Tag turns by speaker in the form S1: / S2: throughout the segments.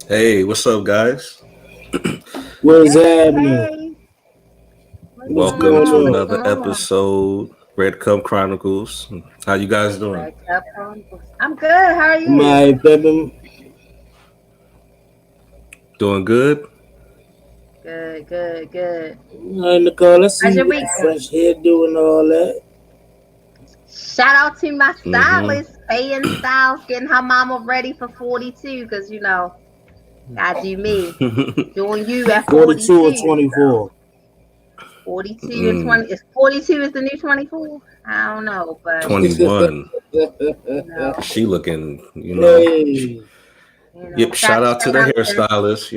S1: Hey, what's up, guys?
S2: What's
S3: Hey,
S2: happening?
S3: hey, what's
S2: What's
S3: going
S1: Welcome
S2: going
S1: to
S3: on? What's
S2: on?
S1: another
S3: going on?
S1: episode, Red Cup Chronicles. How you guys doing?
S3: Red Cup Chronicles. I'm good. How are you?
S2: My baby,
S1: Doing good?
S3: Good, good, good.
S2: Nicole, I see
S3: How's
S2: you
S3: your
S2: with
S3: week
S2: the
S3: going?
S2: fresh hair doing all that.
S3: Shout out to my
S1: Mm-hmm.
S3: stylist, Paying Styles, getting her mama ready for 42, because gotta do me. Doing you at
S2: 42 or
S3: 42. So
S2: 24.
S3: 42 and
S1: mm,
S3: 20. Is 42 is the new 24? I don't know, but
S1: 21.
S3: you know,
S1: She looking,
S2: Hey,
S1: Yep,
S3: shout,
S1: shout out to
S3: shout
S1: the
S3: out to
S1: hairstylist.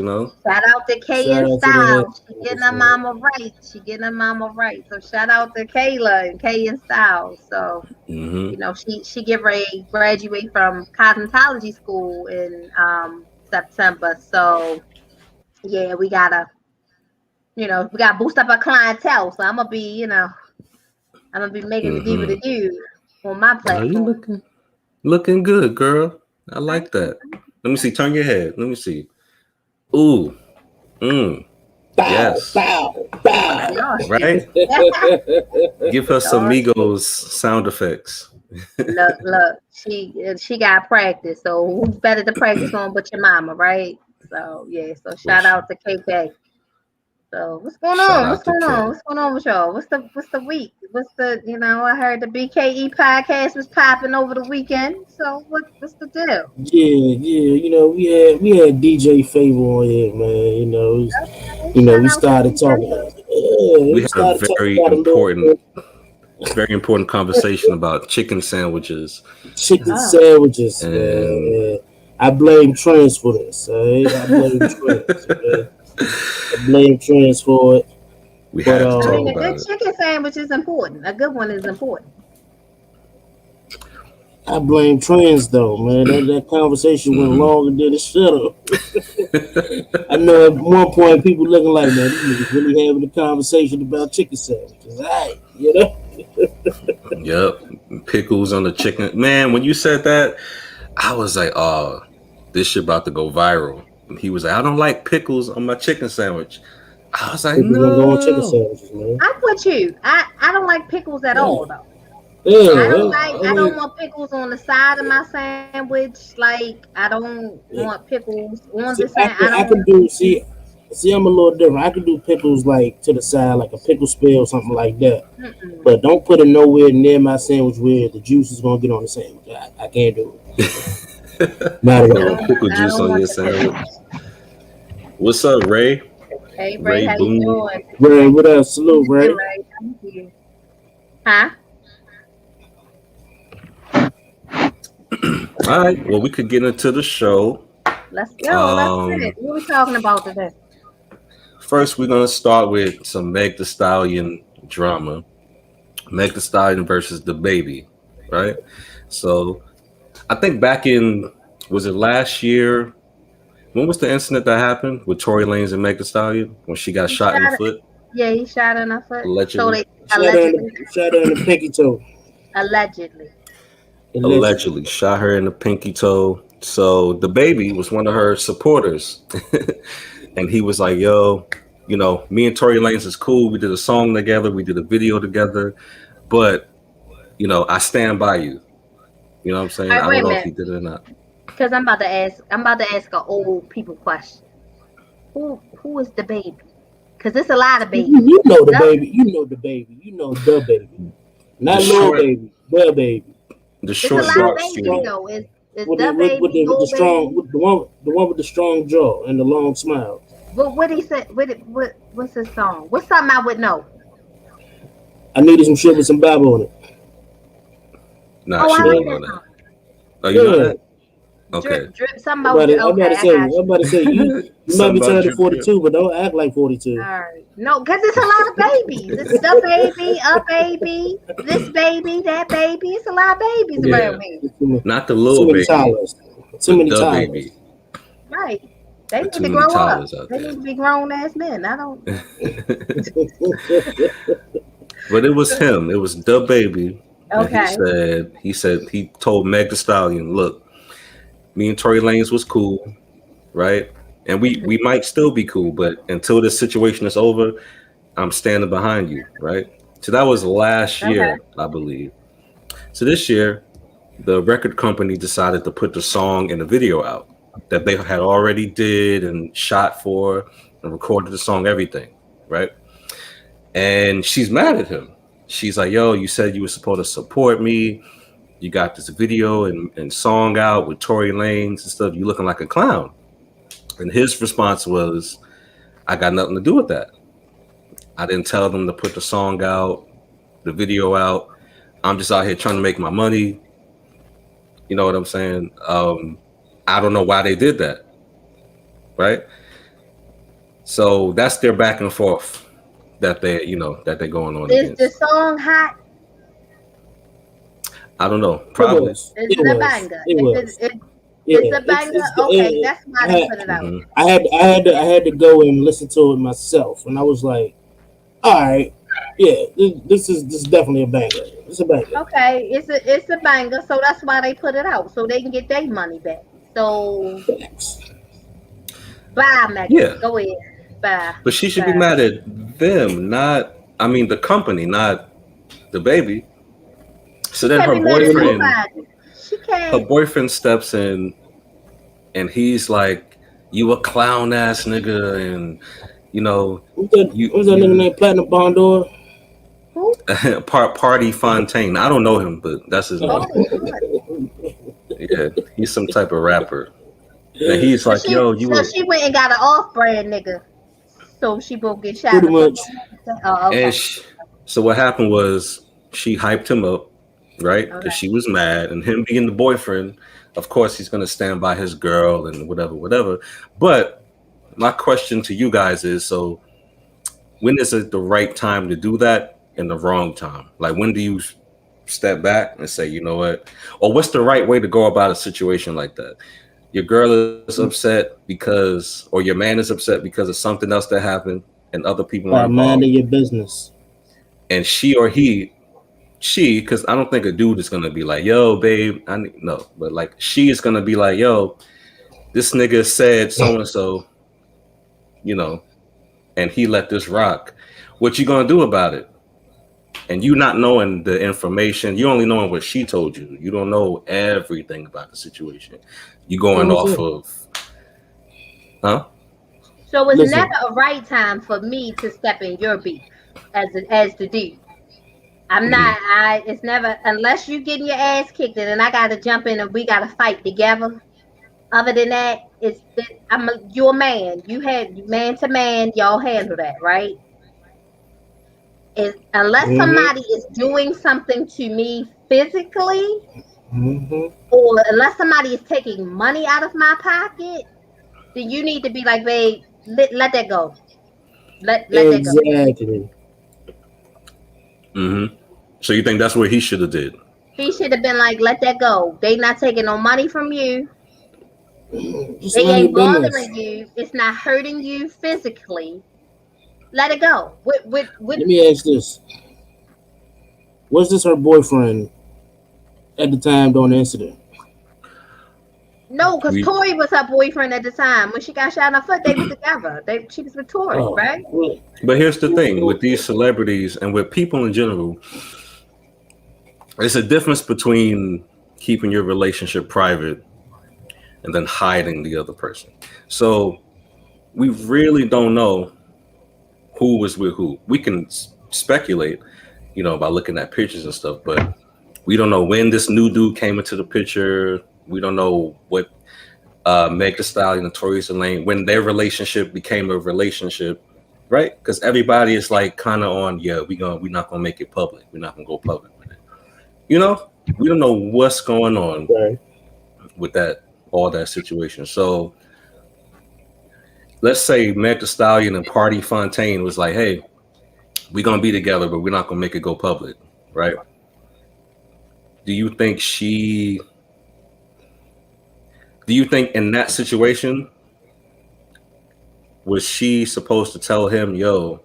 S3: Shout out to Kay
S2: shout
S3: and
S2: out to the head.
S3: Styles. She getting her mama right. She getting her mama right. So shout out to Kayla and Kay and Styles. So,
S1: Mm-hmm.
S3: she get ready to graduate from cosmetology school in September. So yeah, we gotta boost up our clientele. So I'm gonna be making the diva
S1: Mm-hmm.
S3: the do on my
S1: Oh, you
S3: platform.
S1: looking good, girl. I
S3: Thank
S1: like
S3: you.
S1: that. Let me see. Turn your head. Let me see. Ooh. Mm.
S2: Bow,
S1: Yes.
S2: bow,
S3: Oh
S2: bow.
S3: Lord.
S1: Right? Give her some
S3: Lord,
S1: Migos sound effects.
S3: look, she got practice. So who's better to practice on but your mama, right? So yeah, so
S1: For
S3: shout
S1: sure.
S3: out to KK. So what's going
S1: Shout
S3: on?
S1: out
S3: What's
S1: to
S3: going on?
S1: K.
S3: What's going on with y'all? What's the week? I heard the BKE podcast was popping over the weekend. So what's the deal?
S2: Yeah. We had DJ Favor on here, man.
S3: Okay, shout
S2: We
S3: out to
S2: started talking.
S3: DJ.
S2: Yeah,
S1: We
S2: we
S1: had a
S2: started talking about a little
S1: very important conversation about chicken sandwiches,
S2: chicken
S3: Oh,
S2: sandwiches,
S1: and
S2: man. I blame trans for this. All right? I blame trans. Okay? I blame trans for it.
S1: we
S2: But
S1: had to
S3: I
S1: talk
S3: mean, a good
S1: about it.
S3: chicken sandwich is important. A good one is important.
S2: I blame trans though, man. That conversation went
S1: Hmm.
S2: longer than it should have. I know at one point people looking like, man, these niggas really having a conversation about chicken sandwiches. All right,
S1: Yep, pickles on the chicken. Man, when you said that, I was like, "Oh, this shit about to go viral." And he was like, "I don't like pickles on my chicken sandwich." I was like,
S2: People gonna go on chicken
S1: "No."
S2: sandwiches, man.
S3: I'm with you. I don't like pickles at
S2: Yeah,
S3: all though.
S2: yeah. I
S3: I don't
S2: mean,
S3: want pickles on the side of my sandwich. Like I don't want pickles on the
S2: see,
S3: sand. I
S2: I
S3: don't.
S2: can do see. I'm a little different. I can do pickles like to the side, like a pickle spill or something like that.
S3: Mm-mm.
S2: But don't put it nowhere near my sandwich where the juice is gonna get on the sandwich. I can't do it. Not at
S1: No
S2: all.
S1: pickle
S3: I
S1: juice
S3: don't
S1: on
S3: want
S1: your
S3: the
S1: sandwich.
S3: pickles.
S1: What's up, Ray?
S3: Hey Ray,
S1: Ray
S3: how you
S1: Boone.
S3: doing?
S2: Ray, what up? Salute,
S3: Hey
S2: Ray.
S3: Ray, thank you. Huh?
S1: All right. Well, we could get into the show.
S3: Let's go. Let's get it.
S1: Um,
S3: What are we talking about today?
S1: First, we're gonna start with some Meg The Stallion drama. Meg The Stallion versus the baby, right? So I think back in was it last year? When was the incident that happened with Tory Lanez and Meg The Stallion when she got
S3: He
S1: shot in the
S3: shot.
S1: foot
S3: Yeah, he shot in her foot. So
S1: allegedly?
S3: they allegedly,
S2: Shot her in the pinky toe.
S3: allegedly.
S2: Allegedly.
S1: Allegedly shot her in the pinky toe. So the baby was one of her supporters, and he was like, "Yo, me and Tory Lanez is cool. We did a song together. We did a video together, but I stand by you." You know what I'm saying?
S3: All
S1: I
S3: right,
S1: don't
S3: wait a
S1: know if
S3: minute,
S1: he did it or not.
S3: because I'm about to ask. I'm about to ask an old people question. Who is the baby? Because it's a lot of babies.
S2: You know the
S3: The,
S2: baby. You know the baby. You know the baby.
S1: The
S2: Not little
S1: short,
S2: baby. The baby.
S1: the
S3: it's a
S2: The
S1: short,
S3: lot of
S2: strong,
S1: dark
S3: babies
S1: skin.
S2: strong
S3: though. Is
S2: with
S3: the baby,
S2: the
S3: old
S2: strong
S3: baby?
S2: with the one with the strong jaw and the long smile.
S3: What he said? What's his song? What's something I would know?
S2: I needed some shit with some bab on it.
S1: Nah,
S3: Oh, I
S1: she
S3: like
S1: wouldn't
S2: Yeah,
S1: know
S3: that
S1: that.
S3: song.
S1: Oh, you know
S2: yeah.
S1: that? Okay.
S3: Drip. Something about drip. Okay, I got
S2: I'm about to say you might
S1: Something
S2: be
S1: about
S2: turning
S1: drip drip.
S2: 42, but don't act like
S3: you.
S2: 42.
S3: All right. No, because it's a lot of babies. It's the baby, a baby, this baby, that baby. It's a lot of babies
S1: Yeah.
S3: around here.
S1: Not the
S2: Too
S1: little
S2: many
S1: baby,
S2: toddlers. Too
S1: but
S2: many
S1: the
S2: toddlers.
S1: baby.
S3: Right. They need
S1: Too
S3: to
S1: many
S3: grow up.
S1: toddlers out
S3: They
S1: there.
S3: need to be grown ass men. I don't.
S1: But it was him. It was the baby. And
S3: Okay.
S1: he told Meg The Stallion, look, me and Tory Lanez was cool, right? and we might still be cool, but until this situation is over, I'm standing behind you, right? So that was last
S3: Okay.
S1: year, I believe. So this year, the record company decided to put the song and the video out that they had already did and shot for and recorded the song, everything, right? And she's mad at him. She's like, "Yo, you said you were supposed to support me. You got this video and song out with Tory Lanez and stuff. You looking like a clown." And his response was, "I got nothing to do with that. I didn't tell them to put the song out, the video out. I'm just out here trying to make my money. You know what I'm saying? I don't know why they did that, right?" So that's their back and forth that they're going on
S3: Is the
S1: against.
S3: song hot?
S1: I don't know.
S2: It
S1: Probably.
S2: was.
S3: Is
S2: It
S3: it a
S2: was.
S3: banger?
S2: It was. Yeah.
S3: It's a banger. Okay, that's why they put it out.
S1: Mhm.
S2: I had to go and listen to it myself, and I was like, all right, yeah, this is definitely a banger. It's a banger.
S3: Okay, it's a banger, so that's why they put it out, so they can get their money back. So
S2: Facts.
S3: bye, Megan.
S1: Yeah.
S3: Go ahead. Bye.
S1: But she should be
S3: Bye.
S1: mad at them, not, I mean, the company, not the baby. So then
S3: Can't
S1: her
S3: be mad at
S1: boyfriend,
S3: nobody. She
S1: her
S3: can't.
S1: boyfriend steps in and he's like, "You a clown ass nigga," and you know,
S2: What's that nigga named Platinum Bondor?
S3: Who?
S1: Party Fontaine. I don't know him, but that's his name.
S3: Oh, good.
S1: Yeah, he's some type of rapper. And he's like, "Yo, you
S3: So
S1: a,"
S3: she went and got an off-brand nigga, so she won't get shot.
S2: Pretty much.
S3: Oh, okay.
S1: and so what happened was she hyped him up, right? Because
S3: Okay.
S1: she was mad, and him being the boyfriend, of course, he's gonna stand by his girl and whatever, whatever. But my question to you guys is: so when is it the right time to do that and the wrong time? Like, when do you step back and say, you know what, or what's the right way to go about a situation like that? Your girl is upset because, or your man is upset because of something else that happened, and other people are
S2: By
S1: involved,
S2: minding your business.
S1: and she or she, because I don't think a dude is gonna be like, "Yo, babe, I need," no, but like she is gonna be like, "Yo, this nigga said so and so, you know, and he let this rock. What you gonna do about it?" And you not knowing the information, you only knowing what she told you. You don't know everything about the situation. You going off of, huh?
S3: So it's
S2: Listen.
S3: never a right time for me to step in your beef as the dude. I'm not. It's never unless you getting your ass kicked and then I got to jump in and we got to fight together. Other than that, you're a man. You had man to man. Y'all handle that, right? Unless somebody is doing something to me physically, or unless somebody is taking money out of my pocket, then you need to be like, babe, let that go. Let that go.
S2: Exactly.
S1: Mm-hmm. So you think that's what he should have did?
S3: He should have been like, let that go. They not taking no money from you.
S2: Just
S3: They
S2: mind
S3: ain't
S2: your business.
S3: bothering you. It's not hurting you physically. Let it go.
S2: Let me ask this: was this her boyfriend at the time during the incident?
S3: No, because
S1: We-
S3: Tori was her boyfriend at the time. When she got shot in her foot, they was together. She was with Tori,
S2: Oh,
S3: right?
S2: well,
S1: But here's the thing with these celebrities and with people in general, there's a difference between keeping your relationship private and then hiding the other person. So we really don't know who was with who. We can speculate, by looking at pictures and stuff, but we don't know when this new dude came into the picture. We don't know what Meg Thee Stallion and Tory Lanez, when their relationship became a relationship, right? Because everybody is like kind of on, yeah, we're not gonna make it public. We're not gonna go public with it. We don't know what's going on
S2: right.
S1: with all that situation. So let's say Meg Thee Stallion and Party Fontaine was like, hey, we're gonna be together, but we're not gonna make it go public, right? Do you think in that situation, was she supposed to tell him, yo,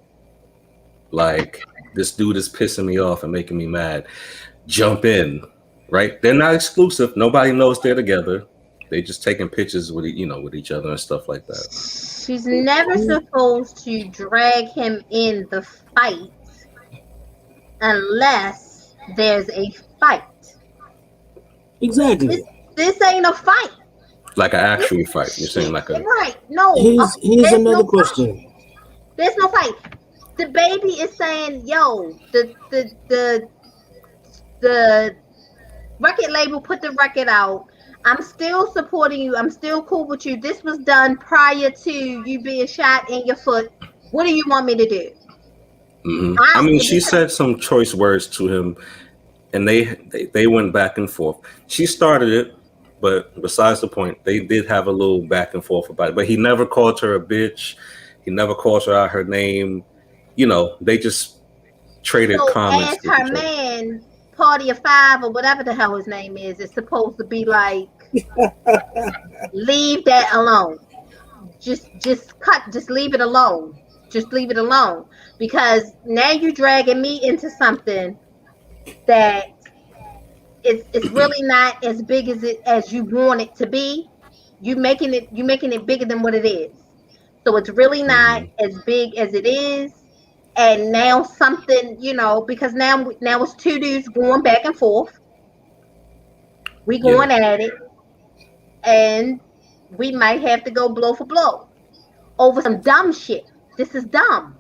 S1: like, this dude is pissing me off and making me mad, jump in, right? They're not exclusive. Nobody knows they're together. They just taking pictures with with each other and stuff like that.
S3: She's never supposed to drag him in the fight unless there's a fight.
S2: Exactly.
S3: This ain't a fight.
S1: Like an actual fight. You're saying like a
S3: right? No.
S2: Here's another question.
S3: There's no fight. The baby is saying, "Yo, the record label put the record out. I'm still supporting you. I'm still cool with you. This was done prior to you being shot in your foot. What do you want me to do?"
S1: Mm-hmm. I mean, she said some choice words to him, and they went back and forth. She started it, but besides the point, they did have a little back and forth about it. But he never called her a bitch. He never called her out her name. They just traded comments.
S3: As her man, Party of Five or whatever the hell his name is supposed to be like, leave that alone. Just leave it alone. Just leave it alone. Because now you're dragging me into something that it's really not as big as you want it to be. You're making it bigger than what it is. So it's really not as big as it is. And now something, because now it's two dudes going back and forth. We going at it, and we might have to go blow for blow over some dumb shit. This is dumb.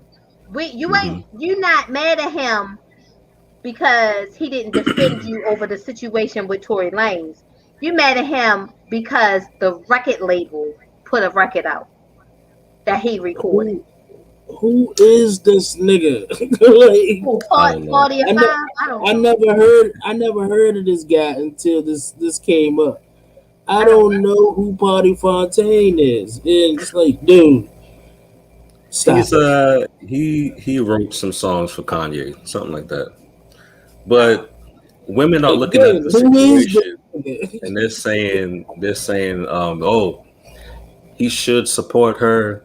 S3: You're not mad at him because he didn't defend you over the situation with Tory Lanez. You're mad at him because the record label put a record out that he recorded.
S2: Who is this nigga?
S3: Party of Five?
S2: I never heard of this guy until this came up. I don't know who Party Fontaine is. And it's like, dude, stop.
S1: He wrote some songs for Kanye, something like that. But women are looking at the situation and they're saying, oh, he should support her.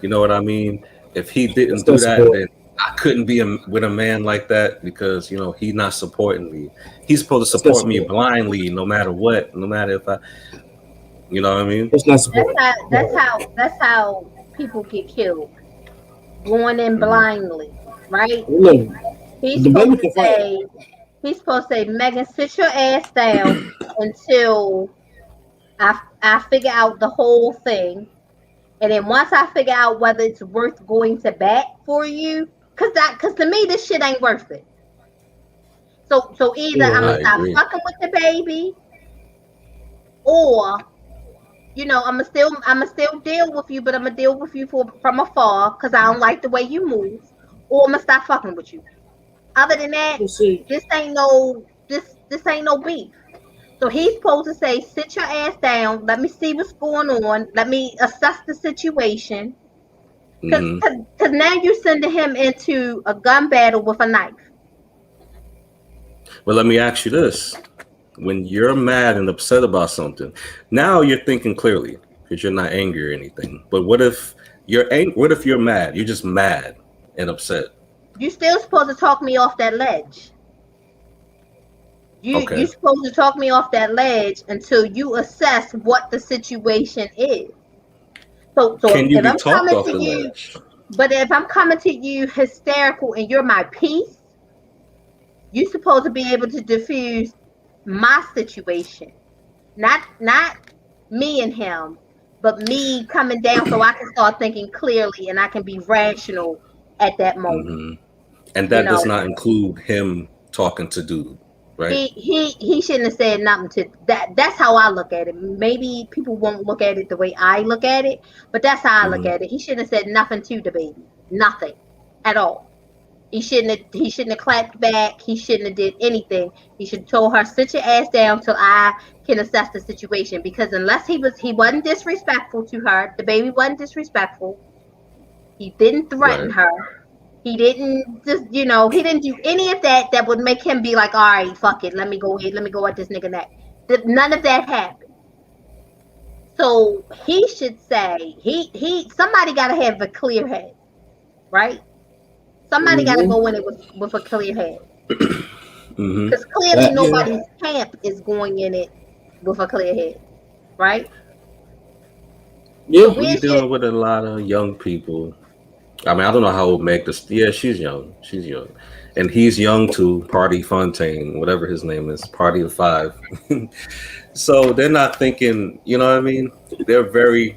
S1: You know what I mean? If he didn't do that, then I couldn't be with a man like that because he's not supporting me. He's supposed to support me blindly, no matter what, no matter if I, you know what I mean.
S2: It's not support.
S3: That's how people get killed, going in blindly, right? He's supposed to say, Megan, sit your ass down until I figure out the whole thing. And then once I figure out whether it's worth going to bat for you, because to me this shit ain't worth it. So either I'm gonna stop fucking with the baby, or I'ma still deal with you, but I'm gonna deal with you from afar because I don't like the way you move, or I'm gonna stop fucking with you. Other than that, this ain't no beef. So he's supposed to say, sit your ass down. Let me see what's going on. Let me assess the situation. Because now you're sending him into a gun battle with a knife.
S1: Well, let me ask you this. When you're mad and upset about something, now you're thinking clearly because you're not angry or anything. But what if you're mad? You're just mad and upset.
S3: You're still supposed to talk me off that ledge. You're supposed to talk me off that ledge until you assess what the situation is. So
S1: can you
S3: if
S1: be
S3: I'm
S1: talked
S3: coming
S1: off
S3: to
S1: the
S3: you,
S1: ledge?
S3: But if I'm coming to you hysterical and you're my peace, you're supposed to be able to diffuse my situation, not me and him, but me coming down so I can start thinking clearly and I can be rational at that moment.
S1: And that does not include him talking to dude. Right.
S3: He shouldn't have said nothing to that. That's how I look at it. Maybe people won't look at it the way I look at it, but that's how I look at it. He shouldn't have said nothing to the baby. Nothing at all. He shouldn't have clapped back. He shouldn't have did anything. He should have told her, sit your ass down till I can assess the situation. Because unless he wasn't disrespectful to her, the baby wasn't disrespectful. He didn't threaten her. He didn't he didn't do any of that would make him be like, all right, fuck it, let me go ahead, let me go at this nigga neck. None of that happened. So he should say, somebody gotta have a clear head, right? Somebody gotta go in it with a clear head. Because clearly nobody's camp is going in it with a clear head. right?
S2: Yeah.
S3: So
S1: We
S3: where's your
S1: dealing with a lot of young people. I mean, I don't know how old Meg this. Yeah, she's young. She's young, and he's young too. Party Fontaine, whatever his name is, Party of Five. So they're not thinking. You know what I mean? They're very.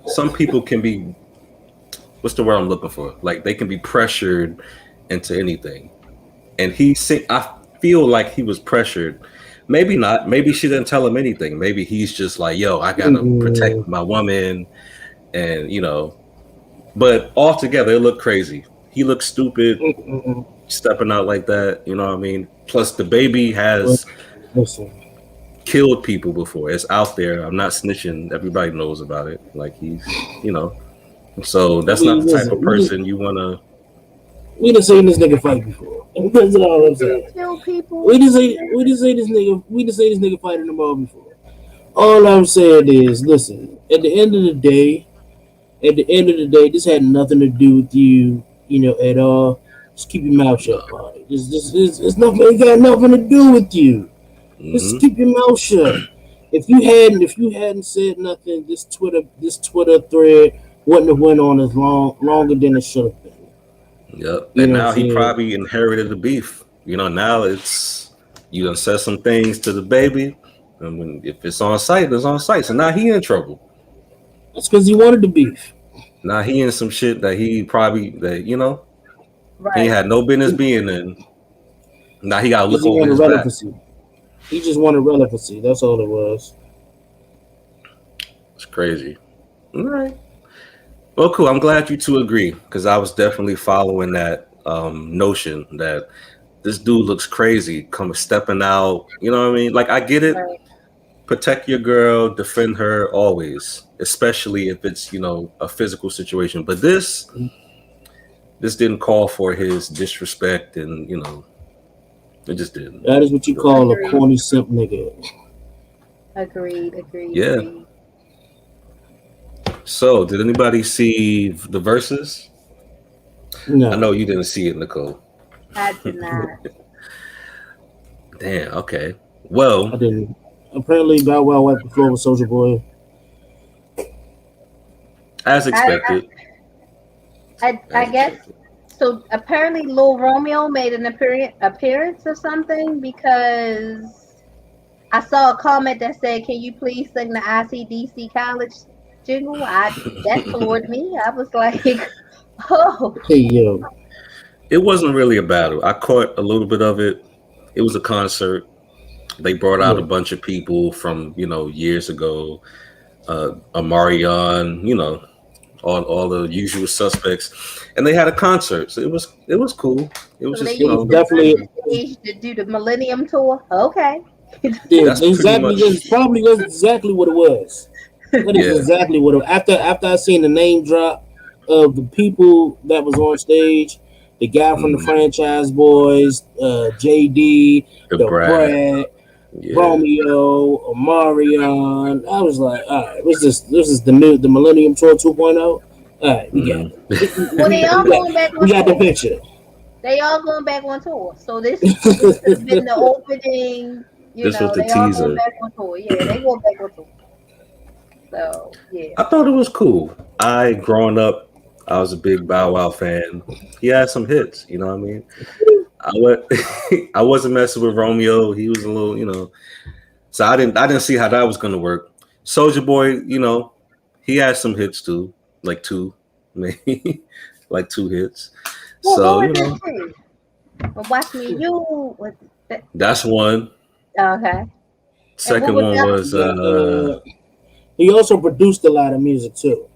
S1: Some people can be. What's the word I'm looking for? Like they can be pressured into anything, and I feel like he was pressured. Maybe not. Maybe she didn't tell him anything. Maybe he's just like, "Yo, I gotta
S2: Mm-mm.
S1: protect my woman," and But altogether, it looked crazy. He looked stupid
S2: Mm-mm.
S1: stepping out like that. You know what I mean? Plus, the baby
S2: Well,
S1: has
S2: listen,
S1: killed people before. It's out there. I'm not snitching. Everybody knows about it. Like you know. So that's not the type
S2: listen.
S1: of person you want to.
S2: We done seen this nigga fight before. That's all I'm saying.
S3: kill people?
S2: We done say this nigga. We done say this nigga fighting them all before. All I'm saying is, listen. At the end of the day, this had nothing to do with you, at all. Just keep your mouth shut, buddy. It's nothing. It got nothing to do with you. Just
S1: Mm-hmm.
S2: keep your mouth shut. If you hadn't said nothing, this Twitter thread wouldn't have went on as longer than it should have been.
S1: Yep.
S2: You
S1: And
S2: know what I'm
S1: now he
S2: saying?
S1: probably inherited the beef. Now it's you done said some things to the baby, and if it's on site, it's on site. So now he in trouble.
S2: That's because he wanted the beef.
S1: Now he in some shit that he probably that he
S3: Right.
S1: had no business being in. Now he got to
S2: Because
S1: look
S2: he
S1: over
S2: wanted
S1: his back.
S2: relevancy. He just wanted relevancy. That's all it was.
S1: It's crazy. All right. Well, cool. I'm glad you two agree because I was definitely following that notion that this dude looks crazy, coming stepping out. You know what I mean? Like I get it.
S3: Right.
S1: Protect your girl, defend her always, especially if it's a physical situation. But this didn't call for his disrespect, and it just didn't.
S2: That is what you call a
S3: Agreed.
S2: corny simp nigga.
S3: Agreed. Agreed.
S1: Yeah.
S3: Agreed.
S1: So, did anybody see the verses? I
S2: No,
S1: know you didn't see it, Nicole.
S3: I did not.
S1: Damn. Okay.
S2: I
S1: Well,
S2: didn't. Apparently, Bow Wow wiped the floor with Soldier Boy.
S1: as
S3: I,
S1: expected.
S3: I
S1: As
S3: guess
S1: expected.
S3: so. Apparently, Lil Romeo made an appearance of something because I saw a comment that said, "Can you please sing the ICDC college jingle?" That floored me. I was like, "Oh,
S2: Hey, yo.
S1: It wasn't really a battle. I caught a little bit of it. It was a concert. They brought out a
S2: Yeah.
S1: bunch of people from years ago. Amarion, all the usual suspects, and they had a concert. So it was cool. It was
S3: so they
S1: just
S2: It was
S3: used the
S2: definitely,
S3: stage to do the Millennium Tour." Okay.
S2: yeah,
S1: that's pretty
S2: exactly.
S1: much
S2: That's probably was exactly what it was. That is
S1: yeah.
S2: exactly what it. After I seen the name drop of the people that was on stage, the guy from the
S1: Mm,
S2: franchise boys, JD,
S1: the
S2: the
S1: Brad,
S2: Brad,
S1: yeah.
S2: Romeo, Omarion. I was like, all right, this is the Millennium Tour 2.0. All right, we got
S1: Mm.
S2: it.
S3: Well, they all
S2: We got
S3: going back
S2: we
S3: on
S2: got the
S3: tour.
S2: picture.
S3: They all going back on tour. So this could have been the opening.
S1: This was the
S3: They all going
S1: teaser.
S3: back on tour. Yeah, they going back on tour. So yeah.
S1: I thought it was cool. Growing up, I was a big Bow Wow fan. He had some hits. You know what I mean? I wasn't messing with Romeo. He was a little, So I didn't see how that was gonna work. Soldier Boy, he had some hits too, like two, maybe, like two hits.
S3: What
S1: So
S3: was this too? Well, Watch Me You.
S1: that's one.
S3: Okay. And what
S1: Second
S3: was
S1: one
S3: the
S1: was
S2: He also produced a lot of music too.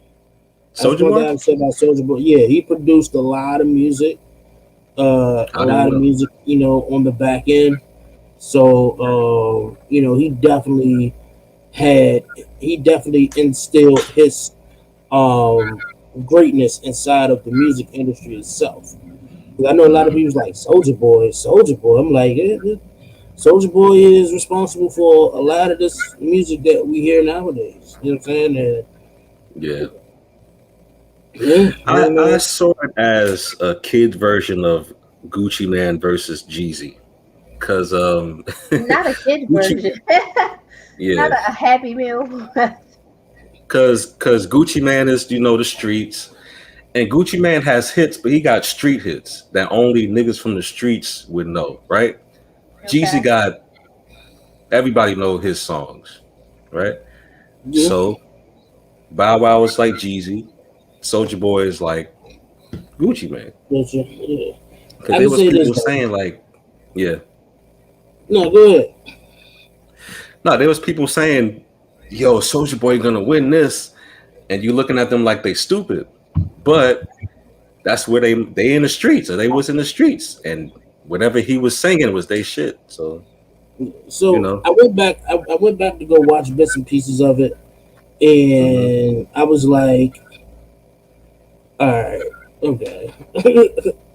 S2: That's
S1: Soldier
S2: one thing
S1: Boy.
S2: I would say about Soldier Boy. Yeah, he produced a lot of music. A
S1: I didn't
S2: lot of
S1: know.
S2: music, on the back end. So, had he definitely instilled his um greatness inside of the music industry itself. 'Cause I know a lot of
S1: Mm,
S2: people's like Soldier Boy, Soldier Boy. I'm like, Soldier Boy is responsible for a lot of this music that we hear nowadays. You know what I'm saying? And
S1: yeah,
S2: yeah,
S1: I saw it as a kid version of Gucci Man versus Jeezy, because
S3: not a kid
S2: Gucci,
S3: version?
S1: Yeah,
S3: Not a Happy Meal.
S1: cause Gucci Man is the streets, and Gucci Man has hits, but he got street hits that only niggas from the streets would know, right? Jeezy
S3: Okay.
S1: got everybody know his songs, right?
S2: Yeah,
S1: So Bow Wow is like Jeezy, Soulja Boy is like Gucci Man,
S2: but yeah.
S1: because
S2: I
S1: there
S2: can
S1: was
S2: say this
S1: people
S2: though.
S1: saying like, yeah,
S2: No, go ahead.
S1: no, there was people saying, yo, Soulja Boy gonna win this, and you looking at them like they stupid, but that's where they in the streets, or they was in the streets, and whatever he was singing was they shit. So you
S2: So
S1: know,
S2: I went back. I went back to go watch bits and pieces of it,
S1: hmm
S2: and I was like, all right, okay,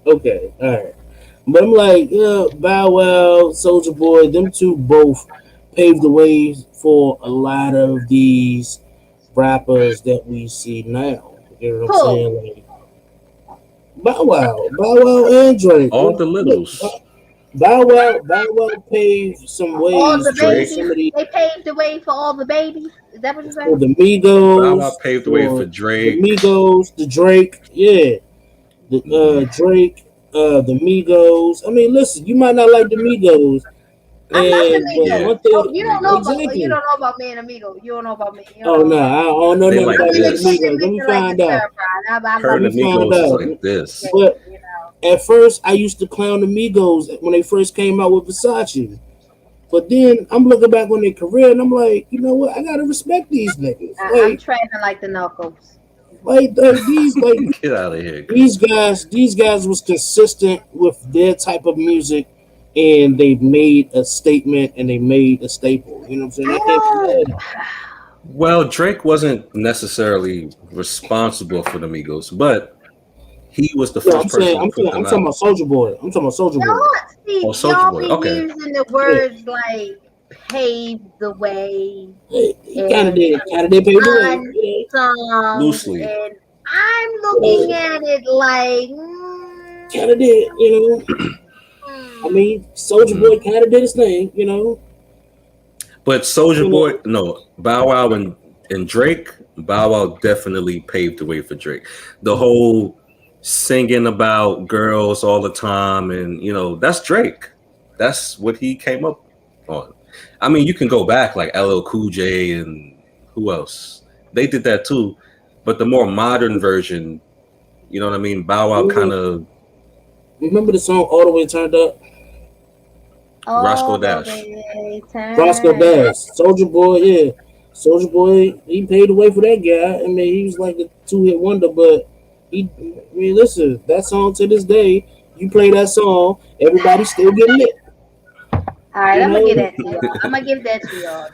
S2: okay, all right. But I'm like, yeah, Bow Wow, Soldier Boy, them two both paved the way for a lot of these rappers that we see now. You know what I'm
S3: Who?
S2: saying? Like Bow Wow, and Drake.
S1: all the
S2: Look,
S1: littles,
S2: Bow Wow paved some
S3: All
S2: ways
S3: the
S2: for
S1: Drake,
S3: babies.
S2: some of the
S3: They paved the way for all the babies. Is that what you're
S2: for
S3: saying?
S2: the
S1: Bow Wow
S2: Migos,
S1: paved the way for
S2: for the
S1: Drake.
S2: Migos, the Drake, yeah, the
S1: Hmm
S2: Drake, the Migos. I mean, listen, you might not like the Migos,
S3: I love the
S2: and but
S1: Yeah,
S3: Migos.
S2: one thing
S3: Oh, you don't know about you
S2: exactly.
S3: don't know about me and Amigo. You don't know about me. You don't
S2: Oh
S3: know
S2: no,
S3: about me.
S2: I don't know
S1: they
S2: nothing
S1: like
S3: I'm
S2: about
S3: in
S2: you
S3: the
S2: and the
S1: this.
S2: Migos. Let me
S3: kitchen making like
S2: find
S3: a
S2: out.
S3: stir fry. I
S1: Her
S2: Let
S3: love
S1: and
S2: me
S1: the
S3: me some
S2: find
S1: Migos is
S2: out.
S3: Migos.
S1: like this.
S3: Yeah,
S2: But
S3: you know.
S2: at first, I used to clown the Migos when they first came out with Versace. But then I'm looking back on their career and I'm like, you know what? I gotta respect these niggas.
S3: I'm trapping like the Knuckles.
S1: Get out of here,
S2: These
S1: crazy.
S2: guys, these guys was consistent with their type of music, and they made a statement and they made a staple. You know what I'm saying?
S3: I
S2: I can't be mad
S3: don't.
S2: at them.
S1: Well, Drake wasn't necessarily responsible for the Migos, but he was the
S2: No, I'm
S1: first
S2: saying
S1: person to put
S2: I'm
S1: them
S2: talking
S1: out.
S2: about Soldier Boy. I'm talking about Soldier Boy.
S3: Y'all
S1: Oh,
S3: see,
S1: Soulja
S3: y'all
S1: Boy.
S3: be
S1: Okay,
S3: using the
S2: Yeah,
S3: words like paved the way
S2: he
S3: and
S2: kind of did pave the way.
S3: on
S2: You
S3: songs,
S1: loosely.
S3: and I'm looking
S2: know,
S3: at it like,
S2: kind of did. You know, I
S3: mm,
S2: mean, Soldier
S1: Hmm
S2: Boy kind of did his thing.
S1: But Soldier
S2: You
S1: Boy,
S2: know.
S1: no, Bow Wow and Drake, Bow Wow definitely paved the way for Drake. The whole singing about girls all the time, and that's Drake. That's what he came up on. I mean, you can go back like LL Cool J and who else? They did that too, but the more modern version, you know what I mean? Bow Wow kind
S2: Remember,
S1: of
S2: remember the song All the Way Turned Up?
S1: Roscoe
S3: all the
S1: Dash.
S3: way
S2: Roscoe
S3: turn.
S2: Dash, Soldier Boy, yeah. Soldier Boy, he paid the way for that guy. I mean, he was like a two-hit wonder, but I mean, listen, that song to this day, you play that song, everybody still get lit.
S3: All right,
S2: You
S3: I'm gonna give
S2: know,
S3: that to y'all. I'm gonna give that to y'all.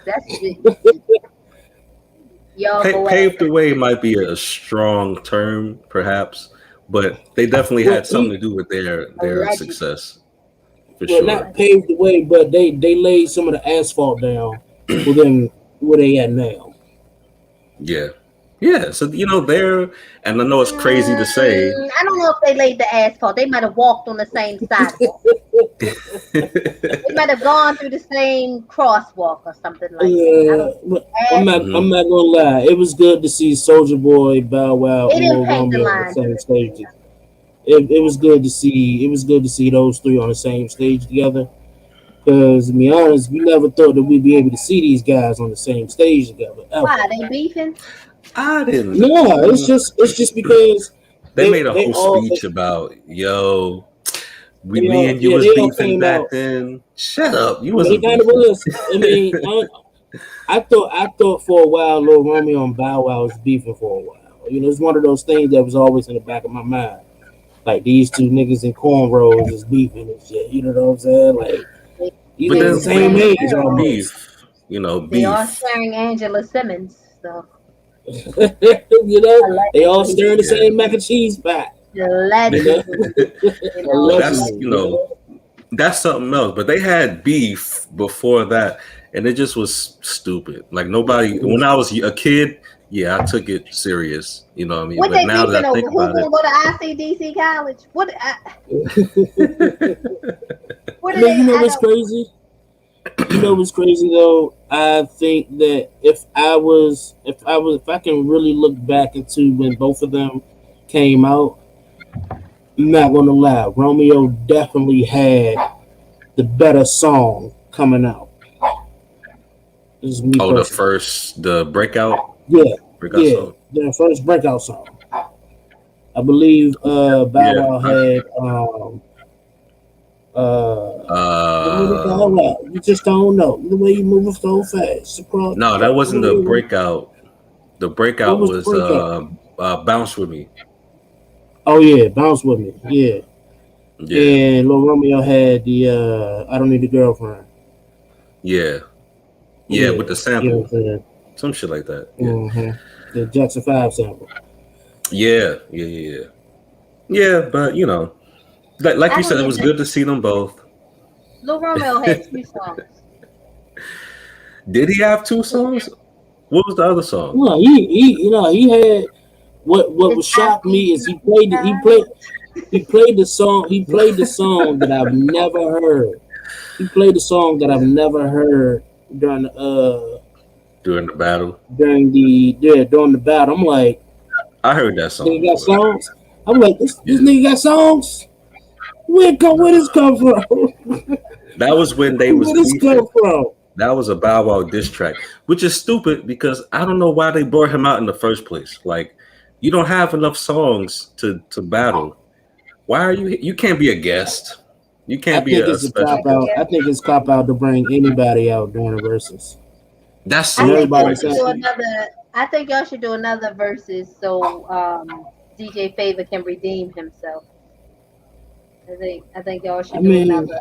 S3: Y'all go at
S1: Paved the
S3: it.
S1: way might be a strong term, perhaps, but they definitely
S2: well,
S1: had something to do with their
S3: Allegedly.
S1: success for
S2: well,
S1: sure.
S2: not paved the way, but they laid some of the asphalt down for them where they at now.
S1: Yeah, yeah. So they're, and I know it's crazy to say.
S3: I don't know if they laid the asphalt. They might have walked on the same sidewalk. They might have gone through the same crosswalk or something like that. I don't.
S2: But
S1: Mhm.
S2: I'm not gonna lie. It was good to see Soldier Boy, Bow Wow,
S3: They
S2: and
S3: didn't
S2: Lil
S3: paint the
S2: Romeo on the
S3: line to
S2: same
S3: the
S2: stage.
S3: sand.
S2: It was good to see. It was good to see those three on the same stage together. Because to be honest, we never thought that we'd be able to see these guys on the same stage together ever.
S3: Why they beefing?
S1: I didn't.
S2: No, it's just because
S1: They made a
S2: they
S1: whole
S2: all
S1: speech about
S2: they
S1: me
S2: all
S1: and you
S2: yeah
S1: was
S2: they all
S1: beefing
S2: came
S1: back
S2: out.
S1: then. Shut up, you
S2: They
S1: wasn't
S2: kind of
S1: beefing.
S2: was. I mean, I thought for a while Lil Romeo and Bow Wow was beefing for a while. It's one of those things that was always in the back of my mind. Like these two niggas in cornrows is beefing and shit. You know what I'm saying? Like
S3: They
S2: these
S1: But
S2: niggas the
S3: sharing the
S1: then
S2: same
S3: same
S2: age
S3: girl.
S2: almost.
S1: beef,
S3: They are
S1: beef.
S3: sharing Angela Simmons. So
S2: They all
S3: allegedly,
S2: stirring the
S1: Yeah.
S2: same mac and cheese pot. You know,
S3: allegedly,
S1: But that's
S2: allegedly.
S1: that's something else. But they had beef before that, and it just was stupid. Like nobody. When I was a kid, yeah, I took it serious. You know what I mean?
S3: what
S1: But
S3: they
S1: now
S3: beefing
S1: that I
S3: over?
S1: think
S3: Who
S1: about
S3: gonna go to ICDC college? What?
S2: I
S3: What are
S2: mean,
S3: they?
S2: you know
S3: I
S2: what's
S3: don't.
S2: crazy? You know what's crazy though? I think that if I can really look back into when both of them came out, I'm not gonna lie, Romeo definitely had the better song coming out. This is me
S1: Oh,
S2: personally.
S1: the
S2: Yeah,
S1: breakout
S2: yeah,
S1: song.
S2: their first breakout song. I believe Bow
S1: Yeah.
S2: Wow had what is Bow
S1: Um,
S2: Wow? You just don't know the way you move so fast. Across,
S1: no, that wasn't the
S2: what
S1: breakout. The breakout
S2: was the
S1: was
S2: breakout?
S1: Bounce with Me.
S2: Oh yeah, bounce with me. Yeah,
S1: Yeah.
S2: and Lil Romeo had the I don't need a girlfriend.
S1: Yeah. Yeah, with
S2: Yeah,
S1: the
S2: you know what
S1: sample.
S2: I'm saying.
S1: Some shit like that. Yeah.
S2: Mm-hmm. The Jackson Five sample.
S1: Yeah. Yeah. Yeah. Yeah. Yeah, but like
S3: I
S1: you said,
S3: don't
S1: it was
S3: even.
S1: good to see them both.
S3: Lil Romeo had two songs.
S1: Did he have two songs? What was the other song?
S2: No, he had what
S3: It's
S2: was
S3: I
S2: shocked
S3: Be
S2: me is he played the song that I've never heard. He played the song that I've never heard during
S1: During the battle.
S2: during the battle. I'm like,
S1: I heard that
S2: this
S1: song
S2: nigga got
S1: before.
S2: songs. I'm like, this
S1: Yeah.
S2: nigga got songs. Where this come from?
S1: That was when they was
S2: Where this
S1: beefing.
S2: come from?
S1: That was a Bow Wow diss track, which is stupid because I don't know why they brought him out in the first place. Like, you don't have enough songs to battle. Why are you? You can't be a guest. You
S2: I
S1: can't be
S2: think
S1: a
S2: it's a
S1: special
S2: cop
S1: guest.
S2: out. I think it's cop out to bring anybody out during the verses.
S1: That's
S3: I
S2: When
S1: so
S3: think y'all
S2: everybody
S3: should
S2: said,
S3: do
S1: crazy.
S3: another. I think y'all should do another versus so DJ Favor can redeem himself. I think y'all
S2: I
S3: should do
S2: mean,
S3: another.